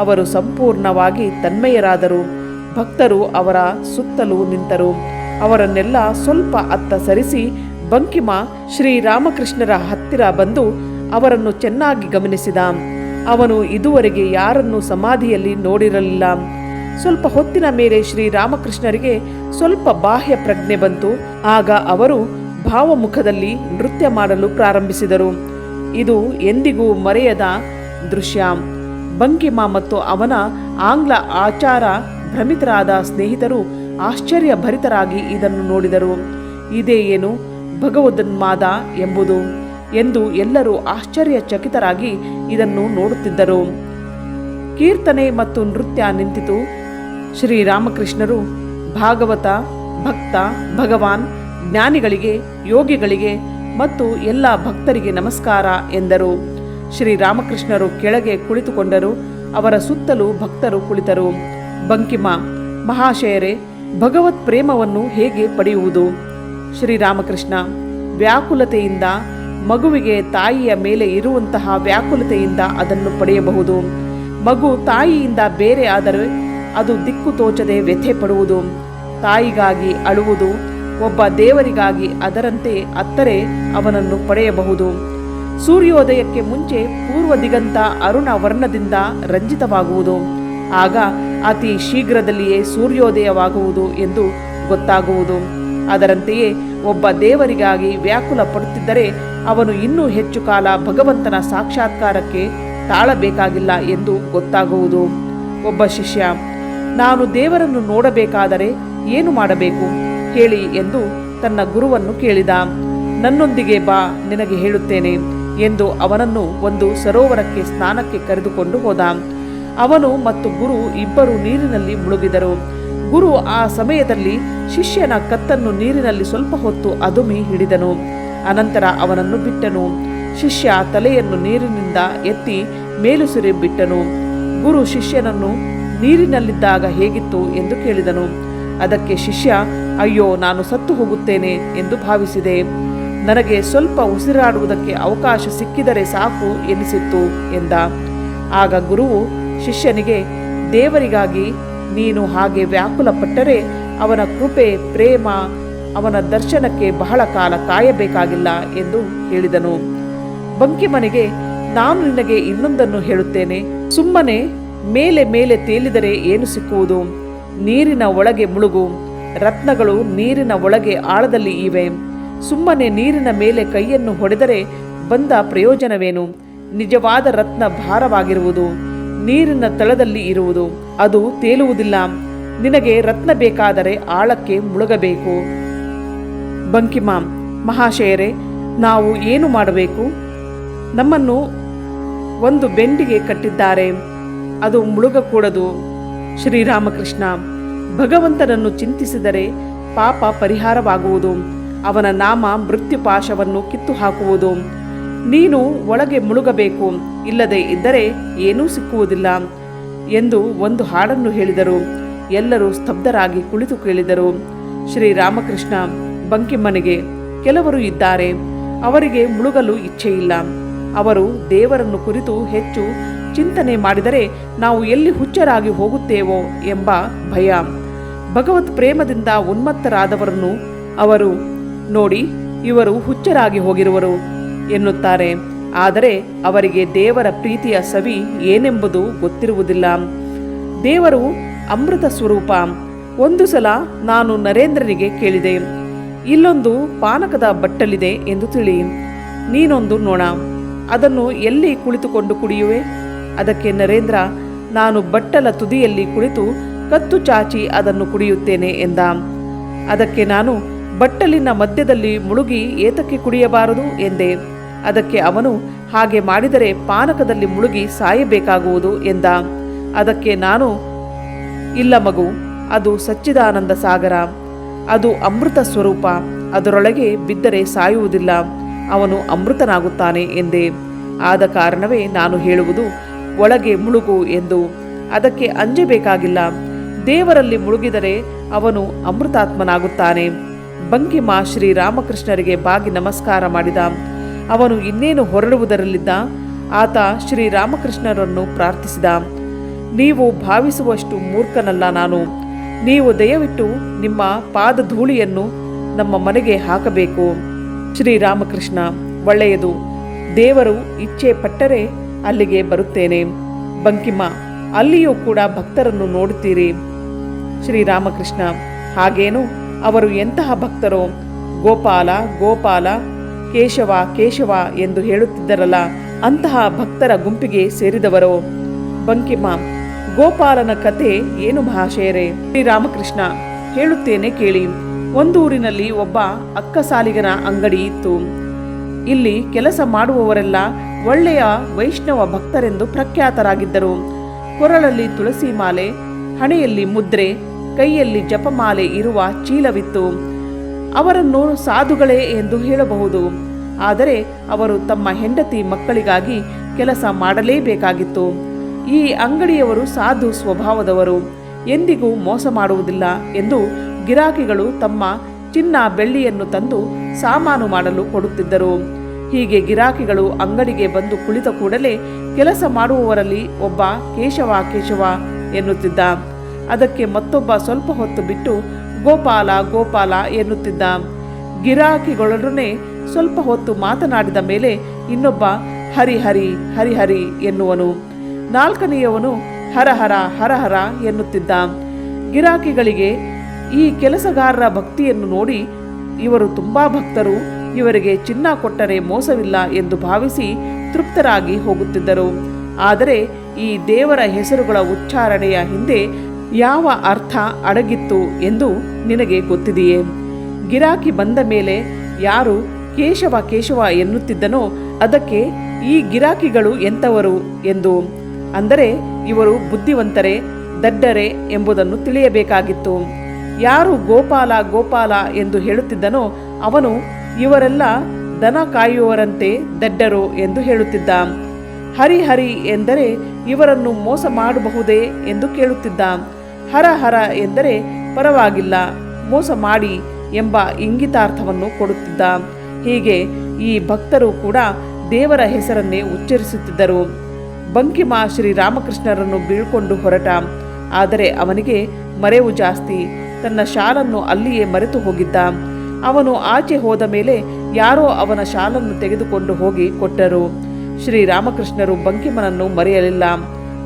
ಅವರು ಸಂಪೂರ್ಣವಾಗಿ ತನ್ಮಯರಾದರು. ಭಕ್ತರು ಅವರ ಸುತ್ತಲೂ ನಿಂತರು. ಅವರನ್ನೆಲ್ಲ ಸ್ವಲ್ಪ ಅತ್ತ ಸರಿಸಿ ಬಂಕಿಮ ಶ್ರೀರಾಮಕೃಷ್ಣರ ಹತ್ತಿರ ಬಂದು ಅವರನ್ನು ಚೆನ್ನಾಗಿ ಗಮನಿಸಿದ. ಅವನು ಇದುವರೆಗೆ ಯಾರನ್ನು ಸಮಾಧಿಯಲ್ಲಿ ನೋಡಿರಲಿಲ್ಲ. ಸ್ವಲ್ಪ ಹೊತ್ತಿನ ಮೇಲೆ ಶ್ರೀರಾಮಕೃಷ್ಣರಿಗೆ ಸ್ವಲ್ಪ ಬಾಹ್ಯ ಪ್ರಜ್ಞೆ ಬಂತು. ಆಗ ಅವರು ಭಾವಮುಖದಲ್ಲಿ ನೃತ್ಯ ಮಾಡಲು ಪ್ರಾರಂಭಿಸಿದರು. ಇದು ಎಂದಿಗೂ ಮರೆಯದ ದೃಶ್ಯ. ಬಂಕಿಮ ಮತ್ತು ಅವನ ಆಂಗ್ಲ ಆಚಾರ ಭ್ರಮಿತರಾದ ಸ್ನೇಹಿತರು ಆಶ್ಚರ್ಯಭರಿತರಾಗಿ ಇದನ್ನು ನೋಡಿದರು. ಇದೇ ಏನು ಭಗವದನ್ಮಾದ ಎಂಬುದು. ಎಂದು ಎಲ್ಲರೂ ಆಶ್ಚರ್ಯಚಕಿತರಾಗಿ ಇದನ್ನು ನೋಡುತ್ತಿದ್ದರು. ಕೀರ್ತನೆ ಮತ್ತು ನೃತ್ಯ ನಿಂತಿತು. ಶ್ರೀರಾಮಕೃಷ್ಣರು ಭಾಗವತ, ಭಕ್ತ, ಭಗವಾನ್, ಜ್ಞಾನಿಗಳಿಗೆ, ಯೋಗಿಗಳಿಗೆ ಮತ್ತು ಎಲ್ಲ ಭಕ್ತರಿಗೆ ನಮಸ್ಕಾರ ಎಂದರು. ಶ್ರೀರಾಮಕೃಷ್ಣರು ಕೆಳಗೆ ಕುಳಿತುಕೊಂಡರು. ಅವರ ಸುತ್ತಲೂ ಭಕ್ತರು ಕುಳಿತರು. ಬಂಕಿಮ: ಮಹಾಶಯರೇ, ಭಗವತ್ ಪ್ರೇಮವನ್ನು ಹೇಗೆ ಪಡೆಯುವುದು? ಶ್ರೀರಾಮಕೃಷ್ಣ: ವ್ಯಾಕುಲತೆಯಿಂದ, ಮಗುವಿಗೆ ತಾಯಿಯ ಮೇಲೆ ಇರುವಂತಹ ವ್ಯಾಕುಲತೆಯಿಂದ ಅದನ್ನು ಪಡೆಯಬಹುದು. ಮಗು ತಾಯಿಯಿಂದ ಬೇರೆ ಆದರೆ ಅದು ದಿಕ್ಕು ತೋಚದೆ ವ್ಯಥೆ ಪಡುವುದು. ತಾಯಿಗಾಗಿ ಅಳುವುದು. ಒಬ್ಬ ದೇವರಿಗಾಗಿ ಅದರಂತೆ ಅತ್ತರೆ ಅವನನ್ನು ಪಡೆಯಬಹುದು. ಸೂರ್ಯೋದಯಕ್ಕೆ ಮುಂಚೆ ಪೂರ್ವ ದಿಗಂತ ಅರುಣ ವರ್ಣದಿಂದ ರಂಜಿತವಾಗುವುದು. ಆಗ ಅತಿ ಶೀಘ್ರದಲ್ಲಿಯೇ ಸೂರ್ಯೋದಯವಾಗುವುದು ಎಂದು ಗೊತ್ತಾಗುವುದು. ಅದರಂತೆಯೇ ಒಬ್ಬ ದೇವರಿಗಾಗಿ ವ್ಯಾಕುಲ ಪಡುತ್ತಿದ್ದರೆ ಅವನು ಇನ್ನೂ ಹೆಚ್ಚು ಕಾಲ ಭಗವಂತನ ಸಾಕ್ಷಾತ್ಕಾರಕ್ಕೆ ತಾಳಬೇಕಾಗಿಲ್ಲ ಎಂದು ಗೊತ್ತಾಗುವುದು. ಒಬ್ಬ ಶಿಷ್ಯ: ನಾನು ದೇವರನ್ನು ನೋಡಬೇಕಾದರೆ ಏನು ಮಾಡಬೇಕು ಹೇಳಿ ಎಂದು ತನ್ನ ಗುರುವನ್ನು ಕೇಳಿದ. ನನ್ನೊಂದಿಗೆ ಬಾ, ನಿನಗೆ ಹೇಳುತ್ತೇನೆ ಎಂದು ಅವನನ್ನು ಒಂದು ಸರೋವರಕ್ಕೆ ಸ್ನಾನಕ್ಕೆ ಕರೆದುಕೊಂಡು ಹೋದ. ಅವನು ಮತ್ತು ಗುರು ಇಬ್ಬರು ನೀರಿನಲ್ಲಿ ಮುಳುಗಿದರು. ಗುರು ಆ ಸಮಯದಲ್ಲಿ ಶಿಷ್ಯನ ಕತ್ತನ್ನು ನೀರಿನಲ್ಲಿ ಸ್ವಲ್ಪ ಹೊತ್ತು ಅದುಮಿ ಹಿಡಿದನು. ಅನಂತರ ಅವನನ್ನು ಬಿಟ್ಟನು. ಶಿಷ್ಯ ತಲೆಯನ್ನು ನೀರಿನಿಂದ ಎತ್ತಿ ಮೇಲುಸಿರಿ ಬಿಟ್ಟನು. ಗುರು ಶಿಷ್ಯನನ್ನು ನೀರಿನಲ್ಲಿದ್ದಾಗ ಹೇಗಿತ್ತು ಎಂದು ಕೇಳಿದನು. ಅದಕ್ಕೆ ಶಿಷ್ಯ: ಅಯ್ಯೋ, ನಾನು ಸತ್ತು ಹೋಗುತ್ತೇನೆ ಎಂದು ಭಾವಿಸಿದೆ. ನನಗೆ ಸ್ವಲ್ಪ ಉಸಿರಾಡುವುದಕ್ಕೆ ಅವಕಾಶ ಸಿಕ್ಕಿದರೆ ಸಾಕು ಎನಿಸಿತ್ತು ಎಂದ. ಆಗ ಗುರುವು ಶಿಷ್ಯನಿಗೆ: ದೇವರಿಗಾಗಿ ನೀನು ಹಾಗೆ ವ್ಯಾಕುಲ ಪಟ್ಟರೆ ಅವನ ಕೃಪೆ, ಪ್ರೇಮ, ಅವನ ದರ್ಶನಕ್ಕೆ ಬಹಳ ಕಾಲ ಕಾಯಬೇಕಾಗಿಲ್ಲ ಎಂದು ಹೇಳಿದನು. ಬಂಕಿಮನಿಗೆ: ನಾನು ನಿನಗೆ ಇನ್ನೊಂದನ್ನು ಹೇಳುತ್ತೇನೆ. ಸುಮ್ಮನೆ ಮೇಲೆ ಮೇಲೆ ತೇಲಿದರೆ ಏನು ಸಿಕ್ಕುವುದು? ನೀರಿನ ಒಳಗೆ ಮುಳುಗು. ರತ್ನಗಳು ನೀರಿನ ಒಳಗೆ ಆಳದಲ್ಲಿ ಇವೆ. ಸುಮ್ಮನೆ ನೀರಿನ ಮೇಲೆ ಕೈಯನ್ನು ಹೊಡೆದರೆ ಬಂದ ಪ್ರಯೋಜನವೇನು? ನಿಜವಾದ ರತ್ನ ಭಾರವಾಗಿರುವುದು, ನೀರಿನ ತಳದಲ್ಲಿ ಇರುವುದು. ಅದು ತೇಲುವುದಿಲ್ಲ. ನಿನಗೆ ರತ್ನ ಬೇಕಾದರೆ ಆಳಕ್ಕೆ ಮುಳುಗಬೇಕು. ಬಂಕಿಮ: ಮಹಾಶಯರೇ, ನಾವು ಏನು ಮಾಡಬೇಕು? ನಮ್ಮನ್ನು ಒಂದು ಬೆಂಡಿಗೆ ಕಟ್ಟಿದ್ದಾರೆ, ಅದು ಮುಳುಗಕೂಡದು. ಶ್ರೀರಾಮಕೃಷ್ಣ: ಭಗವಂತನನ್ನು ಚಿಂತಿಸಿದರೆ ಪಾಪ ಪರಿಹಾರವಾಗುವುದು. ಅವನ ನಾಮ ಮೃತ್ಯುಪಾಶವನ್ನು ಕಿತ್ತು ಹಾಕುವುದು. ನೀನು ಒಳಗೆ ಮುಳುಗಬೇಕು, ಇಲ್ಲದೆ ಇದ್ದರೆ ಏನೂ ಸಿಕ್ಕುವುದಿಲ್ಲ ಎಂದು ಒಂದು ಹಾಡನ್ನು ಹೇಳಿದರು. ಎಲ್ಲರೂ ಸ್ತಬ್ಧರಾಗಿ ಕುಳಿತು ಕೇಳಿದರು. ಶ್ರೀರಾಮಕೃಷ್ಣ ಬಂಕಿಮನಿಗೆ: ಕೆಲವರು ಇದ್ದಾರೆ, ಅವರಿಗೆ ಮುಳುಗಲು ಇಚ್ಛೆಯಿಲ್ಲ. ಅವರು ದೇವರನ್ನು ಕುರಿತು ಹೆಚ್ಚು ಚಿಂತನೆ ಮಾಡಿದರೆ ನಾವು ಎಲ್ಲಿ ಹುಚ್ಚರಾಗಿ ಹೋಗುತ್ತೇವೋ ಎಂಬ ಭಯ. ಭಗವತ್ ಪ್ರೇಮದಿಂದ ಉನ್ಮತ್ತರಾದವರನ್ನು ಅವರು ನೋಡಿ ಇವರು ಹುಚ್ಚರಾಗಿ ಹೋಗಿರುವರು ಎನ್ನುತ್ತಾರೆ. ಆದರೆ ಅವರಿಗೆ ದೇವರ ಪ್ರೀತಿಯ ಸವಿ ಏನೆಂಬುದು ಗೊತ್ತಿರುವುದಿಲ್ಲ. ದೇವರು ಅಮೃತ ಸ್ವರೂಪ. ಒಂದು ಸಲ ನಾನು ನರೇಂದ್ರನಿಗೆ ಕೇಳಿದೆ, ಇಲ್ಲೊಂದು ಪಾನಕದ ಬಟ್ಟಲಿದೆ ಎಂದು ತಿಳಿ, ನೀನೊಂದು ನೋಣ, ಅದನ್ನು ಎಲ್ಲಿ ಕುಳಿತುಕೊಂಡು ಕುಡಿಯುವೆ? ಅದಕ್ಕೆ ನರೇಂದ್ರ, ನಾನು ಬಟ್ಟಲ ತುದಿಯಲ್ಲಿ ಕುಳಿತು ಕತ್ತು ಚಾಚಿ ಅದನ್ನು ಕುಡಿಯುತ್ತೇನೆ ಎಂದ. ಅದಕ್ಕೆ ನಾನು, ಬಟ್ಟಲಿನ ಮಧ್ಯದಲ್ಲಿ ಮುಳುಗಿ ಏತಕ್ಕೆ ಕುಡಿಯಬಾರದು ಎಂದೆ. ಅದಕ್ಕೆ ಅವನು, ಹಾಗೆ ಮಾಡಿದರೆ ಪಾನಕದಲ್ಲಿ ಮುಳುಗಿ ಸಾಯಬೇಕಾಗುವುದು ಎಂದ. ಅದಕ್ಕೆ ನಾನು, ಇಲ್ಲ ಮಗು, ಅದು ಸಚ್ಚಿದಾನಂದ ಸಾಗರ, ಅದು ಅಮೃತ ಸ್ವರೂಪ, ಅದರೊಳಗೆ ಬಿದ್ದರೆ ಸಾಯುವುದಿಲ್ಲ, ಅವನು ಅಮೃತನಾಗುತ್ತಾನೆ ಎಂದೆ. ಆದ ಕಾರಣವೇ ನಾನು ಹೇಳುವುದು ಒಳಗೆ ಮುಳುಗು ಎಂದು. ಅದಕ್ಕೆ ಅಂಜಬೇಕಾಗಿಲ್ಲ. ದೇವರಲ್ಲಿ ಮುಳುಗಿದರೆ ಅವನು ಅಮೃತಾತ್ಮನಾಗುತ್ತಾನೆ. ಬಂಕಿಮ ಶ್ರೀರಾಮಕೃಷ್ಣರಿಗೆ ಬಾಗಿ ನಮಸ್ಕಾರ ಮಾಡಿದ. ಅವನು ಇನ್ನೇನು ಹೊರಡುವುದರಲ್ಲಿದ್ದ. ಆತ ಶ್ರೀರಾಮಕೃಷ್ಣರನ್ನು ಪ್ರಾರ್ಥಿಸಿದ. ನೀವು ಭಾವಿಸುವಷ್ಟು ಮೂರ್ಖನಲ್ಲ ನಾನು. ನೀವು ದಯವಿಟ್ಟು ನಿಮ್ಮ ಪಾದಧೂಳಿಯನ್ನು ನಮ್ಮ ಮನೆಗೆ ಹಾಕಬೇಕು. ಶ್ರೀರಾಮಕೃಷ್ಣ: ಒಳ್ಳೆಯದು, ದೇವರು ಇಚ್ಛೆ ಪಟ್ಟರೆ ಅಲ್ಲಿಗೆ ಬರುತ್ತೇನೆ. ಬಂಕಿಮ: ಅಲ್ಲಿಯೂ ಕೂಡ ಭಕ್ತರನ್ನು ನೋಡುತ್ತೀರಿ? ಶ್ರೀರಾಮಕೃಷ್ಣ: ಹಾಗೇನು, ಅವರು ಎಂತಹ ಭಕ್ತರೋ, ಗೋಪಾಲ ಗೋಪಾಲ, ಕೇಶವ ಕೇಶವ ಎಂದು ಹೇಳುತ್ತಿದ್ದರಲ್ಲ, ಅಂತಹ ಭಕ್ತರ ಗುಂಪಿಗೆ ಸೇರಿದವರೋ? ಬಂಕಿಮ: ಗೋಪಾಲನ ಕತೆ ಏನು ಮಹಾಶಯರೇ? ಶ್ರೀರಾಮಕೃಷ್ಣ: ಹೇಳುತ್ತೇನೆ ಕೇಳಿ. ಒಂದೂರಿನಲ್ಲಿ ಒಬ್ಬ ಅಕ್ಕಸಾಲಿಗನ ಅಂಗಡಿ ಇತ್ತು. ಇಲ್ಲಿ ಕೆಲಸ ಮಾಡುವವರೆಲ್ಲ ಒಳ್ಳೆಯ ವೈಷ್ಣವ ಭಕ್ತರೆಂದು ಪ್ರಖ್ಯಾತರಾಗಿದ್ದರು. ಕೊರಳಲ್ಲಿ ತುಳಸಿ ಮಾಲೆ, ಹಣೆಯಲ್ಲಿ ಮುದ್ರೆ, ಕೈಯಲ್ಲಿ ಜಪಮಾಲೆ ಇರುವ ಚೀಲವಿತ್ತು. ಅವರನ್ನು ಸಾಧುಗಳೇ ಎಂದು ಹೇಳಬಹುದು. ಆದರೆ ಅವರು ತಮ್ಮ ಹೆಂಡತಿ ಮಕ್ಕಳಿಗಾಗಿ ಕೆಲಸ ಮಾಡಲೇಬೇಕಾಗಿತ್ತು. ಈ ಅಂಗಡಿಯವರು ಸಾಧು ಸ್ವಭಾವದವರು, ಎಂದಿಗೂ ಮೋಸ ಮಾಡುವುದಿಲ್ಲ ಎಂದು ಗಿರಾಕಿಗಳು ತಮ್ಮ ಚಿನ್ನ ಬೆಳ್ಳಿಯನ್ನು ತಂದು ಸಾಮಾನು ಮಾಡಲು ಕೊಡುತ್ತಿದ್ದರು. ಹೀಗೆ ಗಿರಾಕಿಗಳು ಅಂಗಡಿಗೆ ಬಂದು ಕುಳಿತ ಕೂಡಲೇ ಕೆಲಸ ಮಾಡುವವರಲ್ಲಿ ಒಬ್ಬ ಕೇಶವ ಕೇಶವ ಎನ್ನುತ್ತಿದ್ದ. ಅದಕ್ಕೆ ಮತ್ತೊಬ್ಬ ಸ್ವಲ್ಪ ಹೊತ್ತು ಬಿಟ್ಟು ಗೋಪಾಲ ಗೋಪಾಲ ಎನ್ನುತ್ತಿದ್ದ. ಗಿರಾಕಿಗಳೊಡನೆ ಸ್ವಲ್ಪ ಹೊತ್ತು ಮಾತನಾಡಿದ ಮೇಲೆ ಇನ್ನೊಬ್ಬ ಹರಿಹರಿ ಹರಿಹರಿ ಎನ್ನುವನು. ನಾಲ್ಕನೆಯವನು ಹರಹರ ಹರಹರ ಎನ್ನುತ್ತಿದ್ದ. ಗಿರಾಕಿಗಳಿಗೆ ಈ ಕೆಲಸಗಾರರ ಭಕ್ತಿಯನ್ನು ನೋಡಿ ಇವರು ತುಂಬಾ ಭಕ್ತರು, ಇವರಿಗೆ ಚಿನ್ನ ಕೊಟ್ಟರೆ ಮೋಸವಿಲ್ಲ ಎಂದು ಭಾವಿಸಿ ತೃಪ್ತರಾಗಿ ಹೋಗುತ್ತಿದ್ದರು. ಆದರೆ ಈ ದೇವರ ಹೆಸರುಗಳ ಉಚ್ಚಾರಣೆಯ ಹಿಂದೆ ಯಾವ ಅರ್ಥ ಅಡಗಿತ್ತು ಎಂದು ನಿನಗೆ ಗೊತ್ತಿದೆಯೇ? ಗಿರಾಕಿ ಬಂದ ಮೇಲೆ ಯಾರು ಕೇಶವ ಕೇಶವ ಎನ್ನುತ್ತಿದ್ದನೋ ಅದಕ್ಕೆ ಈ ಗಿರಾಕಿಗಳು ಎಂಥವರು ಎಂದು, ಅಂದರೆ ಇವರು ಬುದ್ಧಿವಂತರೇ ದಡ್ಡರೇ ಎಂಬುದನ್ನು ತಿಳಿಯಬೇಕಾಗಿತ್ತು. ಯಾರು ಗೋಪಾಲ ಗೋಪಾಲ ಎಂದು ಹೇಳುತ್ತಿದ್ದನೋ ಅವನು ಇವರೆಲ್ಲ ದನ ಕಾಯುವವರಂತೆ ದಡ್ಡರು ಎಂದು ಹೇಳುತ್ತಿದ್ದ. ಹರಿಹರಿ ಎಂದರೆ ಇವರನ್ನು ಮೋಸ ಮಾಡಬಹುದೇ ಎಂದು ಕೇಳುತ್ತಿದ್ದ. ಹರ ಹರ ಎಂದರೆ ಪರವಾಗಿಲ್ಲ, ಮೋಸ ಮಾಡಿ ಎಂಬ ಇಂಗಿತಾರ್ಥವನ್ನು ಕೊಡುತ್ತಿದ್ದ. ಹೀಗೆ ಈ ಭಕ್ತರು ಕೂಡ ದೇವರ ಹೆಸರನ್ನೇ ಉಚ್ಚರಿಸುತ್ತಿದ್ದರು. ಬಂಕಿಮ ಶ್ರೀರಾಮಕೃಷ್ಣರನ್ನು ಬೀಳ್ಕೊಂಡು ಹೊರಟ. ಆದರೆ ಅವನಿಗೆ ಮರೆವು ಜಾಸ್ತಿ. ತನ್ನ ಶಾಲನ್ನು ಅಲ್ಲಿಯೇ ಮರೆತು ಹೋಗಿದ್ದ. ಅವನು ಆಚೆ ಹೋದ ಮೇಲೆ ಯಾರೋ ಅವನ ಶಾಲನ್ನು ತೆಗೆದುಕೊಂಡು ಹೋಗಿ ಕೊಟ್ಟರು. ಶ್ರೀರಾಮಕೃಷ್ಣರು ಬಂಕಿಮನನ್ನು ಮರೆಯಲಿಲ್ಲ.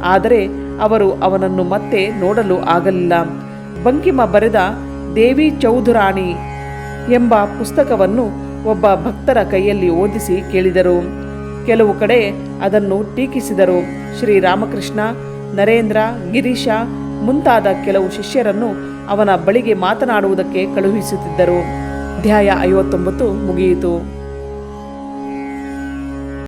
ಆದರೆ ಅವರು ಅವನನ್ನು ಮತ್ತೆ ನೋಡಲು ಆಗಲಿಲ್ಲ. ಬಂಕಿಮ ಬರೆದ ದೇವಿ ಚೌಧುರಾಣಿ ಎಂಬ ಪುಸ್ತಕವನ್ನು ಒಬ್ಬ ಭಕ್ತರ ಕೈಯಲ್ಲಿ ಓದಿಸಿ ಕೇಳಿದರು. ಕೆಲವು ಕಡೆ ಅದನ್ನು ಟೀಕಿಸಿದರು. ಶ್ರೀರಾಮಕೃಷ್ಣ, ನರೇಂದ್ರ, ಗಿರೀಶ ಮುಂತಾದ ಕೆಲವು ಶಿಷ್ಯರನ್ನು ಅವನ ಬಳಿಗೆ ಮಾತನಾಡುವುದಕ್ಕೆ ಕಳುಹಿಸುತ್ತಿದ್ದರು. ಅಧ್ಯಾಯ 59 ಮುಗಿಯಿತು.